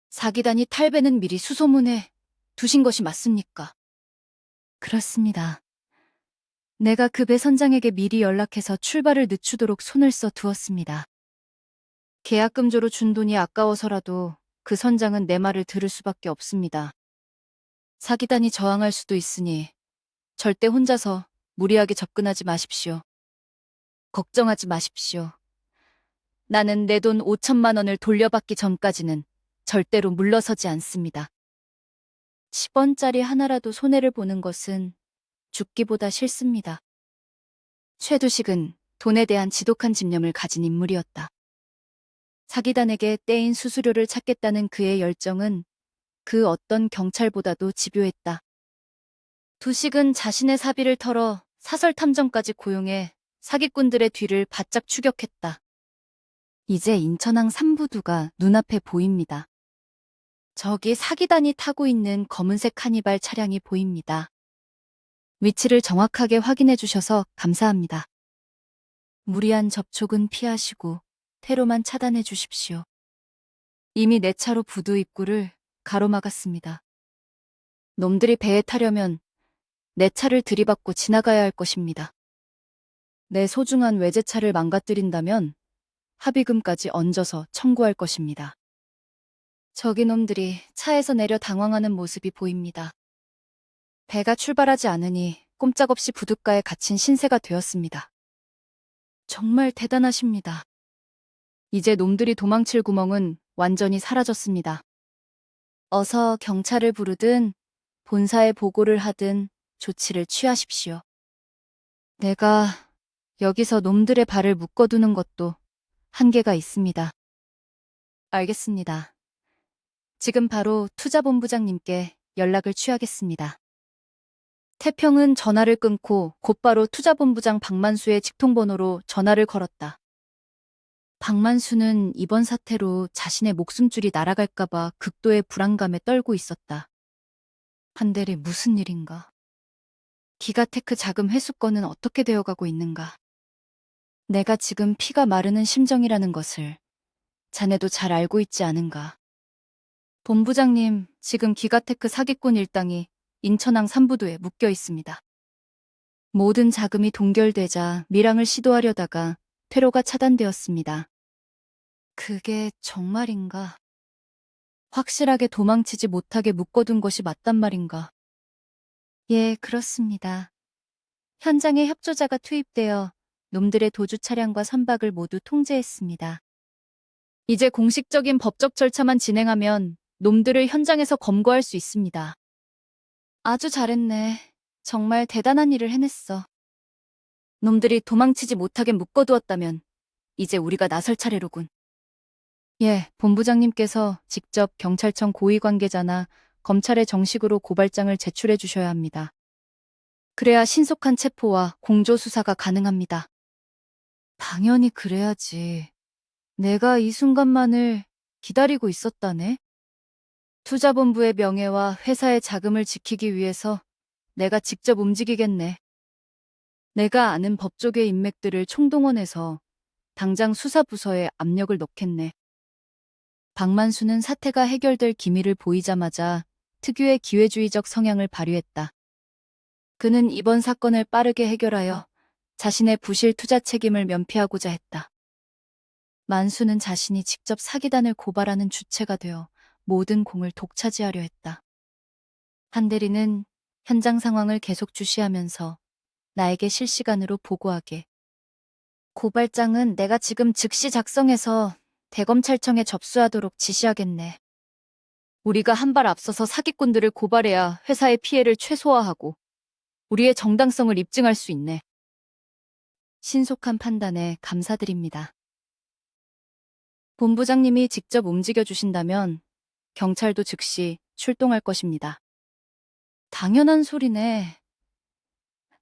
사기단이 탈배는 미리 수소문해 두신 것이 맞습니까? 그렇습니다. 내가 그 배 선장에게 미리 연락해서 출발을 늦추도록 손을 써 두었습니다. 계약금조로 준 돈이 아까워서라도 그 선장은 내 말을 들을 수밖에 없습니다. 사기단이 저항할 수도 있으니 절대 혼자서 무리하게 접근하지 마십시오. 걱정하지 마십시오. 나는 내 돈 5천만 원을 돌려받기 전까지는 절대로 물러서지 않습니다. 10원짜리 하나라도 손해를 보는 것은 죽기보다 싫습니다. 최두식은 돈에 대한 지독한 집념을 가진 인물이었다. 사기단에게 떼인 수수료를 찾겠다는 그의 열정은 그 어떤 경찰보다도 집요했다. 두식은 자신의 사비를 털어 사설 탐정까지 고용해 사기꾼들의 뒤를 바짝 추격했다. 이제 인천항 삼부두가 눈앞에 보입니다. 저기 사기단이 타고 있는 검은색 카니발 차량이 보입니다. 위치를 정확하게 확인해 주셔서 감사합니다. 무리한 접촉은 피하시고 테러만 차단해 주십시오. 이미 내 차로 부두 입구를 가로막았습니다. 놈들이 배에 타려면 내 차를 들이받고 지나가야 할 것입니다. 내 소중한 외제차를 망가뜨린다면 합의금까지 얹어서 청구할 것입니다. 저기 놈들이 차에서 내려 당황하는 모습이 보입니다. 배가 출발하지 않으니 꼼짝없이 부둣가에 갇힌 신세가 되었습니다. 정말 대단하십니다. 이제 놈들이 도망칠 구멍은 완전히 사라졌습니다. 어서 경찰을 부르든 본사에 보고를 하든 조치를 취하십시오. 내가 여기서 놈들의 발을 묶어두는 것도 한계가 있습니다. 알겠습니다. 지금 바로 투자본부장님께 연락을 취하겠습니다. 태평은 전화를 끊고 곧바로 투자본부장 박만수의 직통번호로 전화를 걸었다. 박만수는 이번 사태로 자신의 목숨줄이 날아갈까봐 극도의 불안감에 떨고 있었다. 한대리 무슨 일인가? 기가테크 자금 회수 건은 어떻게 되어가고 있는가? 내가 지금 피가 마르는 심정이라는 것을 자네도 잘 알고 있지 않은가. 본부장님, 지금 기가테크 사기꾼 일당이 인천항 삼부도에 묶여 있습니다. 모든 자금이 동결되자 밀항을 시도하려다가 퇴로가 차단되었습니다. 그게 정말인가? 확실하게 도망치지 못하게 묶어둔 것이 맞단 말인가? 예, 그렇습니다. 현장에 협조자가 투입되어 놈들의 도주 차량과 선박을 모두 통제했습니다. 이제 공식적인 법적 절차만 진행하면 놈들을 현장에서 검거할 수 있습니다. 아주 잘했네. 정말 대단한 일을 해냈어. 놈들이 도망치지 못하게 묶어두었다면 이제 우리가 나설 차례로군. 예, 본부장님께서 직접 경찰청 고위 관계자나 검찰에 정식으로 고발장을 제출해 주셔야 합니다. 그래야 신속한 체포와 공조 수사가 가능합니다. 당연히 그래야지. 내가 이 순간만을 기다리고 있었다네. 투자본부의 명예와 회사의 자금을 지키기 위해서 내가 직접 움직이겠네. 내가 아는 법조계 인맥들을 총동원해서 당장 수사부서에 압력을 넣겠네. 박만수는 사태가 해결될 기미를 보이자마자 특유의 기회주의적 성향을 발휘했다. 그는 이번 사건을 빠르게 해결하여 자신의 부실 투자 책임을 면피하고자 했다. 만수는 자신이 직접 사기단을 고발하는 주체가 되어 모든 공을 독차지하려 했다. 한대리는 현장 상황을 계속 주시하면서 나에게 실시간으로 보고하게. 고발장은 내가 지금 즉시 작성해서 대검찰청에 접수하도록 지시하겠네. 우리가 한 발 앞서서 사기꾼들을 고발해야 회사의 피해를 최소화하고 우리의 정당성을 입증할 수 있네. 신속한 판단에 감사드립니다. 본부장님이 직접 움직여 주신다면 경찰도 즉시 출동할 것입니다. 당연한 소리네.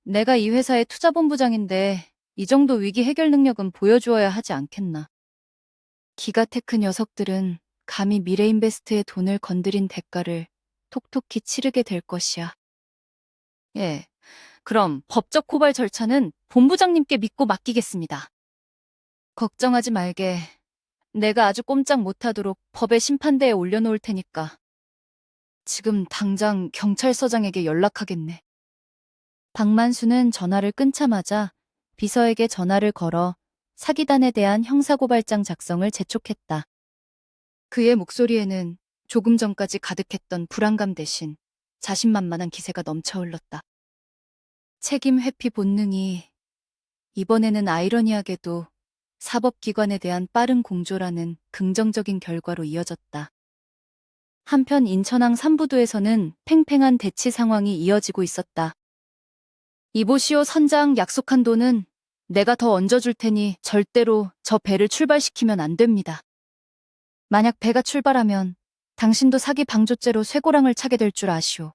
내가 이 회사의 투자본부장인데 이 정도 위기 해결 능력은 보여주어야 하지 않겠나. 기가테크 녀석들은 감히 미래인베스트의 돈을 건드린 대가를 톡톡히 치르게 될 것이야. 예, 그럼 법적 고발 절차는 본부장님께 믿고 맡기겠습니다. 걱정하지 말게. 내가 아주 꼼짝 못하도록 법의 심판대에 올려놓을 테니까. 지금 당장 경찰서장에게 연락하겠네. 박만수는 전화를 끊자마자 비서에게 전화를 걸어 사기단에 대한 형사고발장 작성을 재촉했다. 그의 목소리에는 조금 전까지 가득했던 불안감 대신 자신만만한 기세가 넘쳐 흘렀다. 책임 회피 본능이 이번에는 아이러니하게도 사법기관에 대한 빠른 공조라는 긍정적인 결과로 이어졌다. 한편 인천항 삼부도에서는 팽팽한 대치 상황이 이어지고 있었다. 이보시오 선장, 약속한 돈은 내가 더 얹어줄 테니 절대로 저 배를 출발시키면 안 됩니다. 만약 배가 출발하면 당신도 사기 방조죄로 쇠고랑을 차게 될 줄 아시오.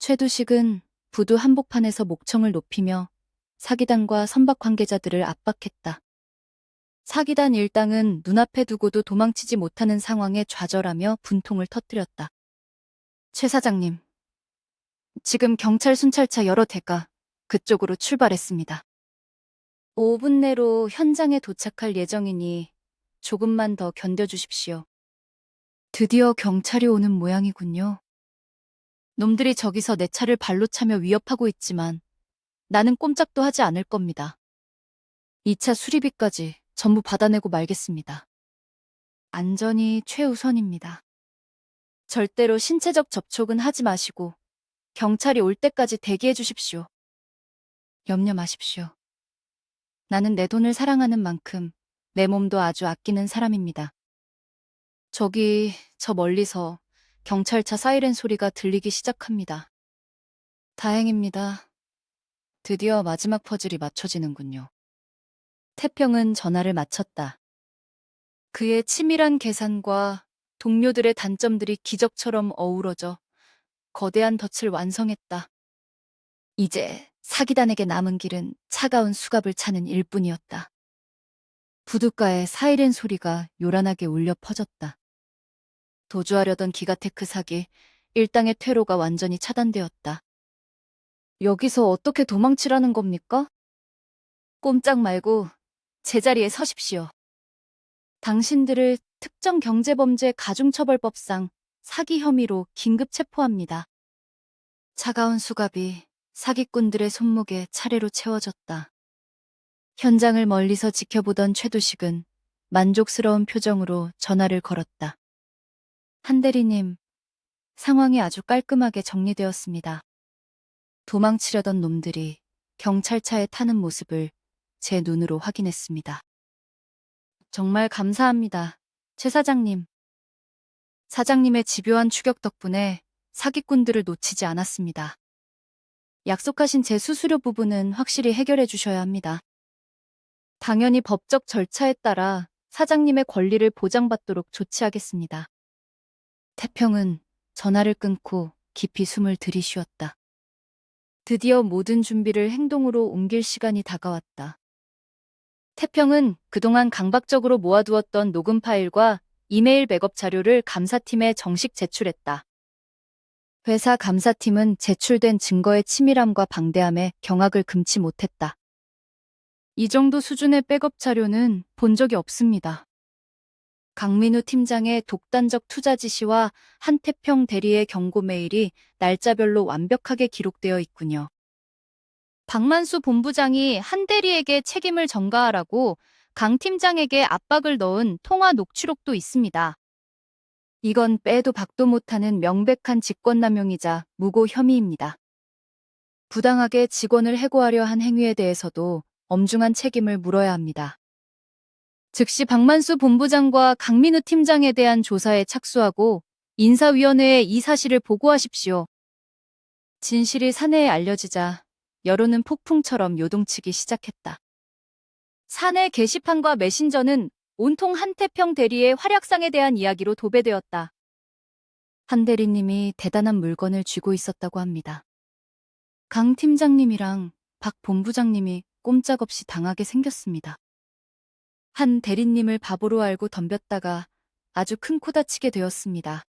최두식은 부두 한복판에서 목청을 높이며 사기단과 선박 관계자들을 압박했다. 사기단 일당은 눈앞에 두고도 도망치지 못하는 상황에 좌절하며 분통을 터뜨렸다. 최 사장님, 지금 경찰 순찰차 여러 대가 그쪽으로 출발했습니다. 5분 내로 현장에 도착할 예정이니 조금만 더 견뎌주십시오. 드디어 경찰이 오는 모양이군요. 놈들이 저기서 내 차를 발로 차며 위협하고 있지만 나는 꼼짝도 하지 않을 겁니다. 2차 수리비까지 전부 받아내고 말겠습니다. 안전이 최우선입니다. 절대로 신체적 접촉은 하지 마시고 경찰이 올 때까지 대기해 주십시오. 염려 마십시오. 나는 내 돈을 사랑하는 만큼 내 몸도 아주 아끼는 사람입니다. 저기 저 멀리서 경찰차 사이렌 소리가 들리기 시작합니다. 다행입니다. 드디어 마지막 퍼즐이 맞춰지는군요. 태평은 전화를 마쳤다. 그의 치밀한 계산과 동료들의 단점들이 기적처럼 어우러져 거대한 덫을 완성했다. 이제 사기단에게 남은 길은 차가운 수갑을 차는 일뿐이었다. 부둣가에 사이렌 소리가 요란하게 울려 퍼졌다. 도주하려던 기가테크 사기, 일당의 퇴로가 완전히 차단되었다. 여기서 어떻게 도망치라는 겁니까? 꼼짝 말고 제자리에 서십시오. 당신들을 특정 경제범죄 가중처벌법상 사기 혐의로 긴급 체포합니다. 차가운 수갑이 사기꾼들의 손목에 차례로 채워졌다. 현장을 멀리서 지켜보던 최도식은 만족스러운 표정으로 전화를 걸었다. 한 대리님, 상황이 아주 깔끔하게 정리되었습니다. 도망치려던 놈들이 경찰차에 타는 모습을 제 눈으로 확인했습니다. 정말 감사합니다, 최 사장님. 사장님의 집요한 추격 덕분에 사기꾼들을 놓치지 않았습니다. 약속하신 제 수수료 부분은 확실히 해결해 주셔야 합니다. 당연히 법적 절차에 따라 사장님의 권리를 보장받도록 조치하겠습니다. 태평은 전화를 끊고 깊이 숨을 들이쉬었다. 드디어 모든 준비를 행동으로 옮길 시간이 다가왔다. 태평은 그동안 강박적으로 모아두었던 녹음 파일과 이메일 백업 자료를 감사팀에 정식 제출했다. 회사 감사팀은 제출된 증거의 치밀함과 방대함에 경악을 금치 못했다. 이 정도 수준의 백업 자료는 본 적이 없습니다. 강민우 팀장의 독단적 투자 지시와 한태평 대리의 경고 메일이 날짜별로 완벽하게 기록되어 있군요. 박만수 본부장이 한 대리에게 책임을 전가하라고 강 팀장에게 압박을 넣은 통화 녹취록도 있습니다. 이건 빼도 박도 못하는 명백한 직권남용이자 무고 혐의입니다. 부당하게 직원을 해고하려 한 행위에 대해서도 엄중한 책임을 물어야 합니다. 즉시 박만수 본부장과 강민우 팀장에 대한 조사에 착수하고 인사위원회에 이 사실을 보고하십시오. 진실이 사내에 알려지자 여론은 폭풍처럼 요동치기 시작했다. 사내 게시판과 메신저는 온통 한태평 대리의 활약상에 대한 이야기로 도배되었다. 한 대리님이 대단한 물건을 쥐고 있었다고 합니다. 강 팀장님이랑 박 본부장님이 꼼짝없이 당하게 생겼습니다. 한 대리님을 바보로 알고 덤볐다가 아주 큰 코 다치게 되었습니다.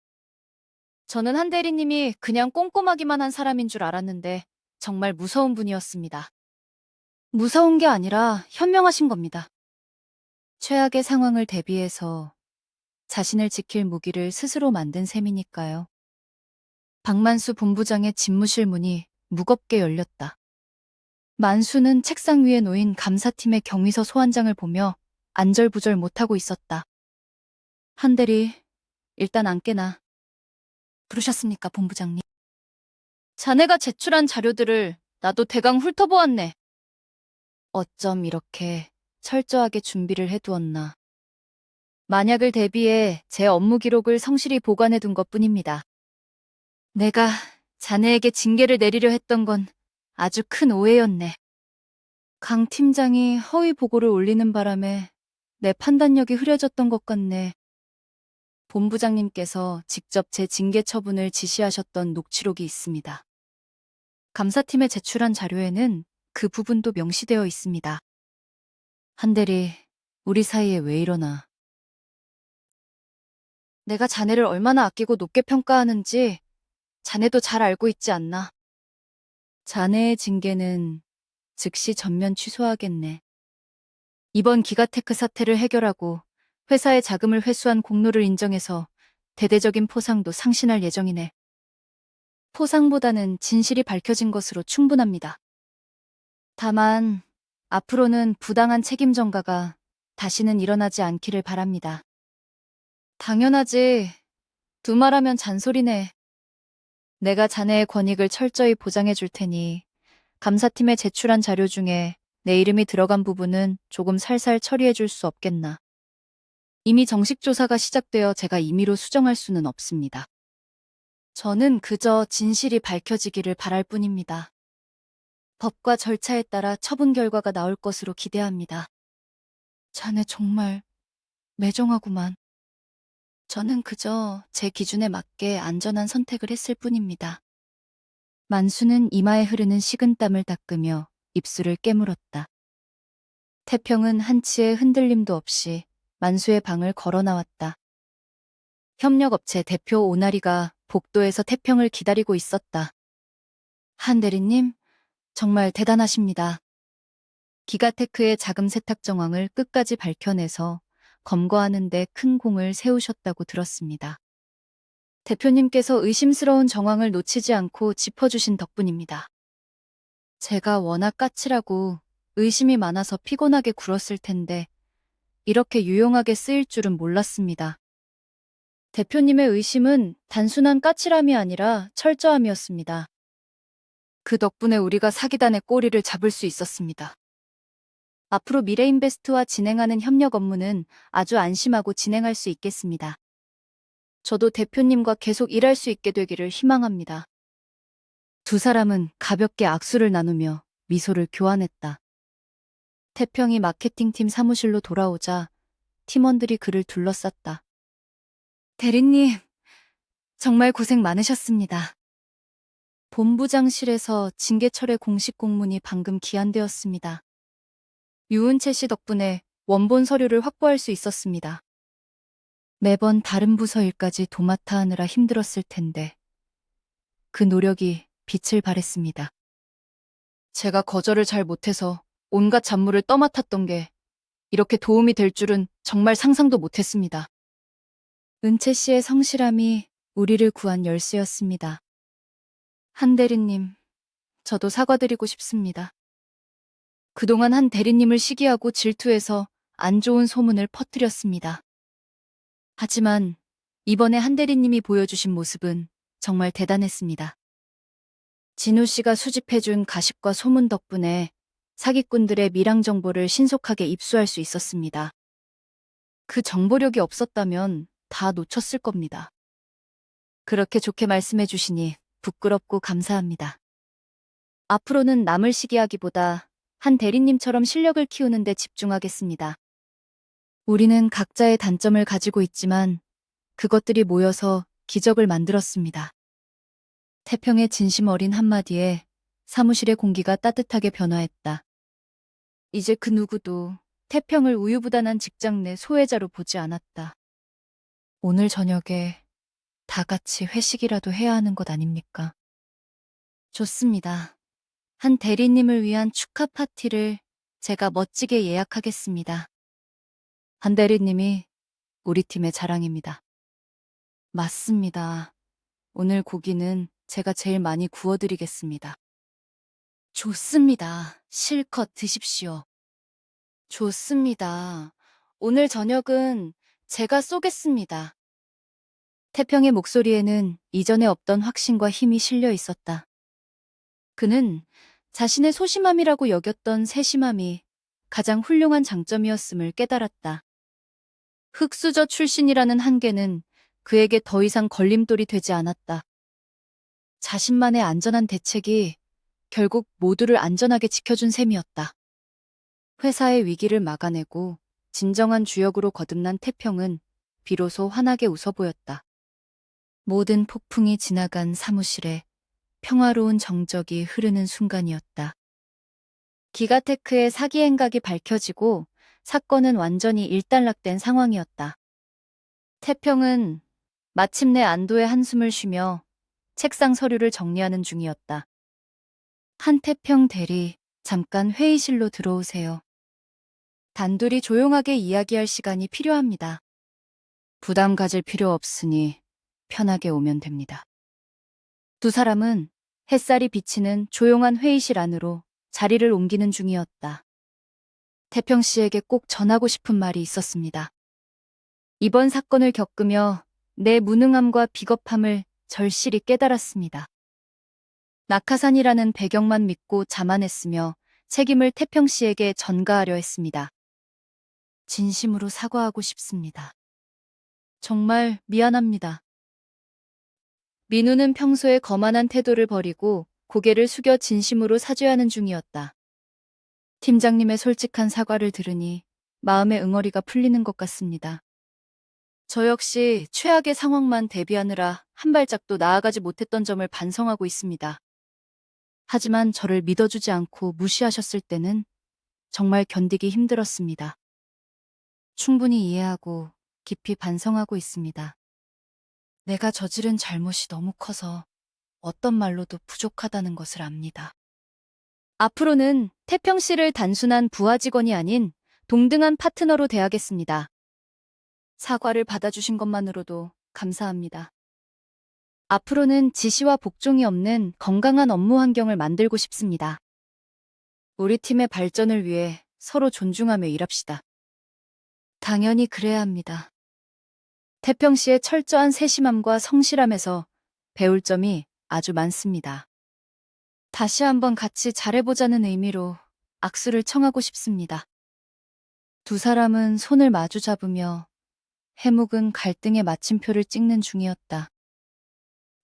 저는 한 대리님이 그냥 꼼꼼하기만 한 사람인 줄 알았는데 정말 무서운 분이었습니다. 무서운 게 아니라 현명하신 겁니다. 최악의 상황을 대비해서 자신을 지킬 무기를 스스로 만든 셈이니까요. 박만수 본부장의 집무실 문이 무겁게 열렸다. 만수는 책상 위에 놓인 감사팀의 경위서 소환장을 보며 안절부절 못하고 있었다. 한 대리, 일단 앉게나. 부르셨습니까, 본부장님? 자네가 제출한 자료들을 나도 대강 훑어보았네. 어쩜 이렇게 철저하게 준비를 해두었나. 만약을 대비해 제 업무 기록을 성실히 보관해둔 것뿐입니다. 내가 자네에게 징계를 내리려 했던 건 아주 큰 오해였네. 강 팀장이 허위 보고를 올리는 바람에 내 판단력이 흐려졌던 것 같네. 본부장님께서 직접 제 징계 처분을 지시하셨던 녹취록이 있습니다. 감사팀에 제출한 자료에는 그 부분도 명시되어 있습니다. 한 대리, 우리 사이에 왜 이러나. 내가 자네를 얼마나 아끼고 높게 평가하는지 자네도 잘 알고 있지 않나. 자네의 징계는 즉시 전면 취소하겠네. 이번 기가테크 사태를 해결하고 회사의 자금을 회수한 공로를 인정해서 대대적인 포상도 상신할 예정이네. 포상보다는 진실이 밝혀진 것으로 충분합니다. 다만 앞으로는 부당한 책임 전가가 다시는 일어나지 않기를 바랍니다. 당연하지. 두말하면 잔소리네. 내가 자네의 권익을 철저히 보장해 줄 테니 감사팀에 제출한 자료 중에 내 이름이 들어간 부분은 조금 살살 처리해 줄 수 없겠나. 이미 정식 조사가 시작되어 제가 임의로 수정할 수는 없습니다. 저는 그저 진실이 밝혀지기를 바랄 뿐입니다. 법과 절차에 따라 처분 결과가 나올 것으로 기대합니다. 자네 정말 매정하구만. 저는 그저 제 기준에 맞게 안전한 선택을 했을 뿐입니다. 만수는 이마에 흐르는 식은땀을 닦으며 입술을 깨물었다. 태평은 한치의 흔들림도 없이 만수의 방을 걸어 나왔다. 협력업체 대표 오나리가 복도에서 태평을 기다리고 있었다. 한 대리님, 정말 대단하십니다. 기가테크의 자금 세탁 정황을 끝까지 밝혀내서 검거하는 데 큰 공을 세우셨다고 들었습니다. 대표님께서 의심스러운 정황을 놓치지 않고 짚어주신 덕분입니다. 제가 워낙 까칠하고 의심이 많아서 피곤하게 굴었을 텐데 이렇게 유용하게 쓰일 줄은 몰랐습니다. 대표님의 의심은 단순한 까칠함이 아니라 철저함이었습니다. 그 덕분에 우리가 사기단의 꼬리를 잡을 수 있었습니다. 앞으로 미래인베스트와 진행하는 협력 업무는 아주 안심하고 진행할 수 있겠습니다. 저도 대표님과 계속 일할 수 있게 되기를 희망합니다. 두 사람은 가볍게 악수를 나누며 미소를 교환했다. 태평이 마케팅팀 사무실로 돌아오자 팀원들이 그를 둘러쌌다. 대리님, 정말 고생 많으셨습니다. 본부장실에서 징계철회 공식 공문이 방금 기한되었습니다. 유은채 씨 덕분에 원본 서류를 확보할 수 있었습니다. 매번 다른 부서 일까지 도맡아 하느라 힘들었을 텐데 그 노력이 빛을 발했습니다. 제가 거절을 잘 못해서 온갖 잡무를 떠맡았던 게 이렇게 도움이 될 줄은 정말 상상도 못했습니다. 은채 씨의 성실함이 우리를 구한 열쇠였습니다. 한 대리님, 저도 사과드리고 싶습니다. 그동안 한 대리님을 시기하고 질투해서 안 좋은 소문을 퍼뜨렸습니다. 하지만 이번에 한 대리님이 보여주신 모습은 정말 대단했습니다. 진우 씨가 수집해준 가십과 소문 덕분에 사기꾼들의 밀항 정보를 신속하게 입수할 수 있었습니다. 그 정보력이 없었다면 다 놓쳤을 겁니다. 그렇게 좋게 말씀해 주시니 부끄럽고 감사합니다. 앞으로는 남을 시기하기보다 한 대리님처럼 실력을 키우는 데 집중하겠습니다. 우리는 각자의 단점을 가지고 있지만 그것들이 모여서 기적을 만들었습니다. 태평의 진심 어린 한마디에 사무실의 공기가 따뜻하게 변화했다. 이제 그 누구도 태평을 우유부단한 직장 내 소외자로 보지 않았다. 오늘 저녁에 다 같이 회식이라도 해야 하는 것 아닙니까? 좋습니다. 한 대리님을 위한 축하 파티를 제가 멋지게 예약하겠습니다. 한 대리님이 우리 팀의 자랑입니다. 맞습니다. 오늘 고기는 제가 제일 많이 구워드리겠습니다. 좋습니다. 실컷 드십시오. 좋습니다. 오늘 저녁은 제가 쏘겠습니다. 태평의 목소리에는 이전에 없던 확신과 힘이 실려 있었다. 그는 자신의 소심함이라고 여겼던 세심함이 가장 훌륭한 장점이었음을 깨달았다. 흑수저 출신이라는 한계는 그에게 더 이상 걸림돌이 되지 않았다. 자신만의 안전한 대책이 결국 모두를 안전하게 지켜준 셈이었다. 회사의 위기를 막아내고 진정한 주역으로 거듭난 태평은 비로소 환하게 웃어 보였다. 모든 폭풍이 지나간 사무실에 평화로운 정적이 흐르는 순간이었다. 기가테크의 사기 행각이 밝혀지고 사건은 완전히 일단락된 상황이었다. 태평은 마침내 안도의 한숨을 쉬며 책상 서류를 정리하는 중이었다. 한태평 대리, 잠깐 회의실로 들어오세요. 단둘이 조용하게 이야기할 시간이 필요합니다. 부담 가질 필요 없으니 편하게 오면 됩니다. 두 사람은 햇살이 비치는 조용한 회의실 안으로 자리를 옮기는 중이었다. 태평 씨에게 꼭 전하고 싶은 말이 있었습니다. 이번 사건을 겪으며 내 무능함과 비겁함을 절실히 깨달았습니다. 낙하산이라는 배경만 믿고 자만했으며 책임을 태평 씨에게 전가하려 했습니다. 진심으로 사과하고 싶습니다. 정말 미안합니다. 민우는 평소에 거만한 태도를 버리고 고개를 숙여 진심으로 사죄하는 중이었다. 팀장님의 솔직한 사과를 들으니 마음의 응어리가 풀리는 것 같습니다. 저 역시 최악의 상황만 대비하느라 한 발짝도 나아가지 못했던 점을 반성하고 있습니다. 하지만 저를 믿어주지 않고 무시하셨을 때는 정말 견디기 힘들었습니다. 충분히 이해하고 깊이 반성하고 있습니다. 내가 저지른 잘못이 너무 커서 어떤 말로도 부족하다는 것을 압니다. 앞으로는 태평 씨를 단순한 부하 직원이 아닌 동등한 파트너로 대하겠습니다. 사과를 받아주신 것만으로도 감사합니다. 앞으로는 지시와 복종이 없는 건강한 업무 환경을 만들고 싶습니다. 우리 팀의 발전을 위해 서로 존중하며 일합시다. 당연히 그래야 합니다. 태평 씨의 철저한 세심함과 성실함에서 배울 점이 아주 많습니다. 다시 한번 같이 잘해보자는 의미로 악수를 청하고 싶습니다. 두 사람은 손을 마주 잡으며 해묵은 갈등의 마침표를 찍는 중이었다.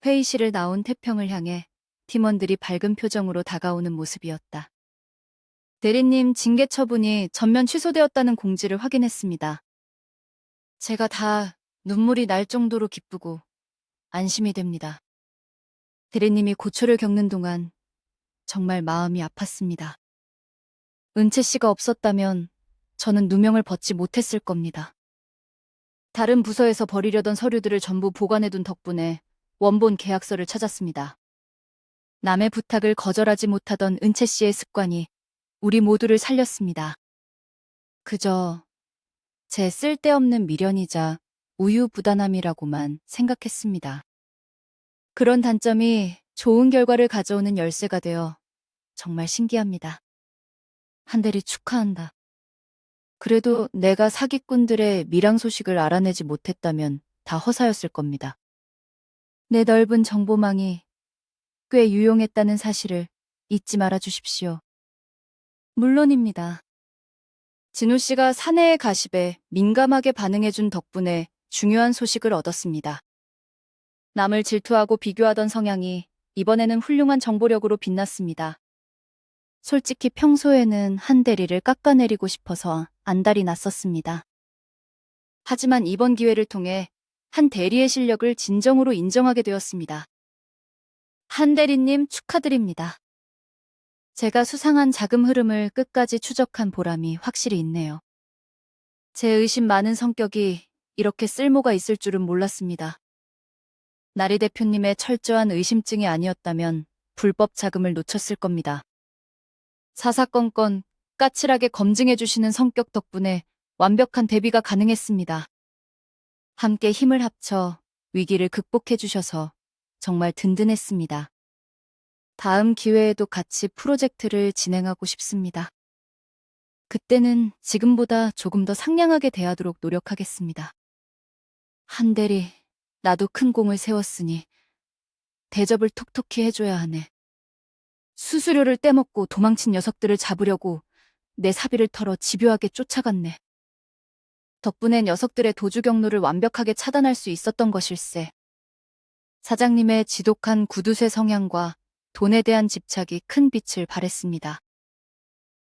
회의실을 나온 태평을 향해 팀원들이 밝은 표정으로 다가오는 모습이었다. 대리님 징계 처분이 전면 취소되었다는 공지를 확인했습니다. 제가 다 눈물이 날 정도로 기쁘고 안심이 됩니다. 대리님이 고초를 겪는 동안 정말 마음이 아팠습니다. 은채 씨가 없었다면 저는 누명을 벗지 못했을 겁니다. 다른 부서에서 버리려던 서류들을 전부 보관해둔 덕분에 원본 계약서를 찾았습니다. 남의 부탁을 거절하지 못하던 은채 씨의 습관이 우리 모두를 살렸습니다. 그저 제 쓸데없는 미련이자 우유부단함이라고만 생각했습니다. 그런 단점이 좋은 결과를 가져오는 열쇠가 되어 정말 신기합니다. 한대리 축하한다. 그래도 내가 사기꾼들의 밀항 소식을 알아내지 못했다면 다 허사였을 겁니다. 내 넓은 정보망이 꽤 유용했다는 사실을 잊지 말아 주십시오. 물론입니다. 진우 씨가 사내의 가십에 민감하게 반응해준 덕분에 중요한 소식을 얻었습니다. 남을 질투하고 비교하던 성향이 이번에는 훌륭한 정보력으로 빛났습니다. 솔직히 평소에는 한 대리를 깎아내리고 싶어서 안달이 났었습니다. 하지만 이번 기회를 통해 한 대리의 실력을 진정으로 인정하게 되었습니다. 한 대리님 축하드립니다. 제가 수상한 자금 흐름을 끝까지 추적한 보람이 확실히 있네요. 제 의심 많은 성격이 이렇게 쓸모가 있을 줄은 몰랐습니다. 나리 대표님의 철저한 의심증이 아니었다면 불법 자금을 놓쳤을 겁니다. 사사건건 까칠하게 검증해 주시는 성격 덕분에 완벽한 대비가 가능했습니다. 함께 힘을 합쳐 위기를 극복해 주셔서 정말 든든했습니다. 다음 기회에도 같이 프로젝트를 진행하고 싶습니다. 그때는 지금보다 조금 더 상냥하게 대하도록 노력하겠습니다. 한 대리, 나도 큰 공을 세웠으니 대접을 톡톡히 해줘야 하네. 수수료를 떼먹고 도망친 녀석들을 잡으려고 내 사비를 털어 집요하게 쫓아갔네. 덕분에 녀석들의 도주 경로를 완벽하게 차단할 수 있었던 것일세. 사장님의 지독한 구두쇠 성향과 돈에 대한 집착이 큰 빛을 발했습니다.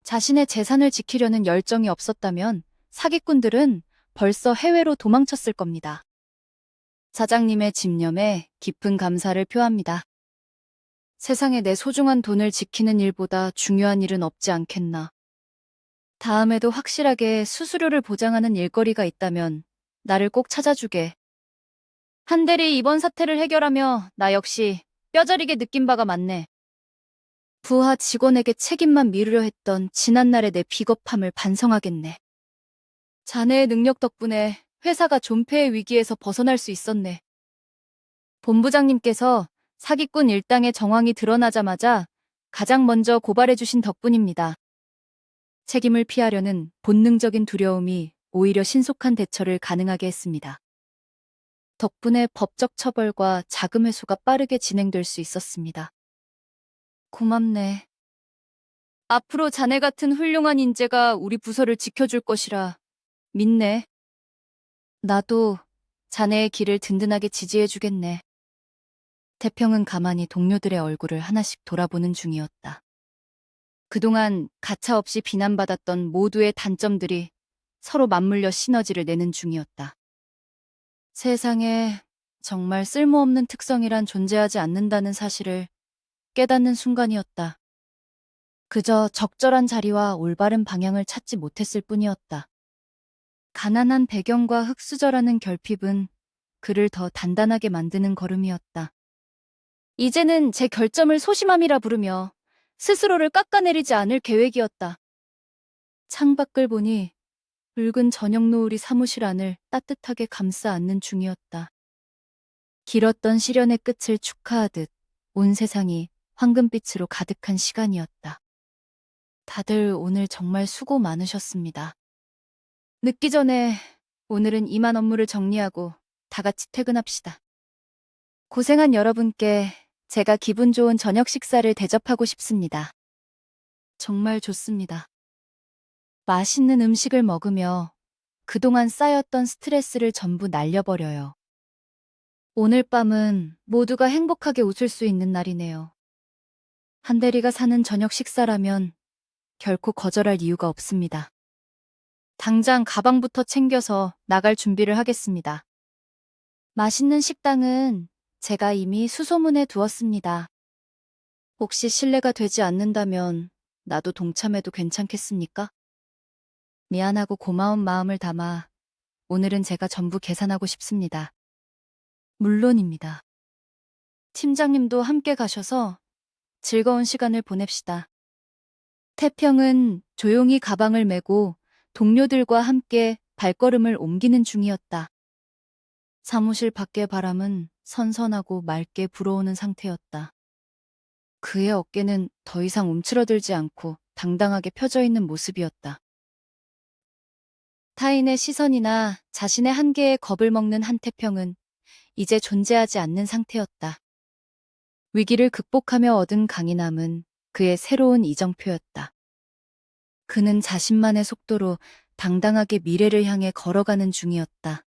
자신의 재산을 지키려는 열정이 없었다면 사기꾼들은 벌써 해외로 도망쳤을 겁니다. 사장님의 집념에 깊은 감사를 표합니다. 세상에 내 소중한 돈을 지키는 일보다 중요한 일은 없지 않겠나. 다음에도 확실하게 수수료를 보장하는 일거리가 있다면 나를 꼭 찾아주게. 한 대리 이번 사태를 해결하며 나 역시 뼈저리게 느낀 바가 많네. 부하 직원에게 책임만 미루려 했던 지난날의 내 비겁함을 반성하겠네. 자네의 능력 덕분에 회사가 존폐의 위기에서 벗어날 수 있었네. 본부장님께서 사기꾼 일당의 정황이 드러나자마자 가장 먼저 고발해주신 덕분입니다. 책임을 피하려는 본능적인 두려움이 오히려 신속한 대처를 가능하게 했습니다. 덕분에 법적 처벌과 자금 회수가 빠르게 진행될 수 있었습니다. 고맙네. 앞으로 자네 같은 훌륭한 인재가 우리 부서를 지켜줄 것이라 믿네. 나도 자네의 길을 든든하게 지지해주겠네. 태평은 가만히 동료들의 얼굴을 하나씩 돌아보는 중이었다. 그동안 가차없이 비난받았던 모두의 단점들이 서로 맞물려 시너지를 내는 중이었다. 세상에 정말 쓸모없는 특성이란 존재하지 않는다는 사실을 깨닫는 순간이었다. 그저 적절한 자리와 올바른 방향을 찾지 못했을 뿐이었다. 가난한 배경과 흙수저라는 결핍은 그를 더 단단하게 만드는 걸음이었다. 이제는 제 결점을 소심함이라 부르며 스스로를 깎아내리지 않을 계획이었다. 창밖을 보니 붉은 저녁 노을이 사무실 안을 따뜻하게 감싸 안는 중이었다. 길었던 시련의 끝을 축하하듯 온 세상이 황금빛으로 가득한 시간이었다. 다들 오늘 정말 수고 많으셨습니다. 늦기 전에 오늘은 이만 업무를 정리하고 다 같이 퇴근합시다. 고생한 여러분께 제가 기분 좋은 저녁 식사를 대접하고 싶습니다. 정말 좋습니다. 맛있는 음식을 먹으며 그동안 쌓였던 스트레스를 전부 날려버려요. 오늘 밤은 모두가 행복하게 웃을 수 있는 날이네요. 한대리가 사는 저녁 식사라면 결코 거절할 이유가 없습니다. 당장 가방부터 챙겨서 나갈 준비를 하겠습니다. 맛있는 식당은 제가 이미 수소문해 두었습니다. 혹시 실례가 되지 않는다면 나도 동참해도 괜찮겠습니까? 미안하고 고마운 마음을 담아 오늘은 제가 전부 계산하고 싶습니다. 물론입니다. 팀장님도 함께 가셔서 즐거운 시간을 보냅시다. 태평은 조용히 가방을 메고 동료들과 함께 발걸음을 옮기는 중이었다. 사무실 밖의 바람은 선선하고 맑게 불어오는 상태였다. 그의 어깨는 더 이상 움츠러들지 않고 당당하게 펴져 있는 모습이었다. 타인의 시선이나 자신의 한계에 겁을 먹는 한태평은 이제 존재하지 않는 상태였다. 위기를 극복하며 얻은 강인함은 그의 새로운 이정표였다. 그는 자신만의 속도로 당당하게 미래를 향해 걸어가는 중이었다.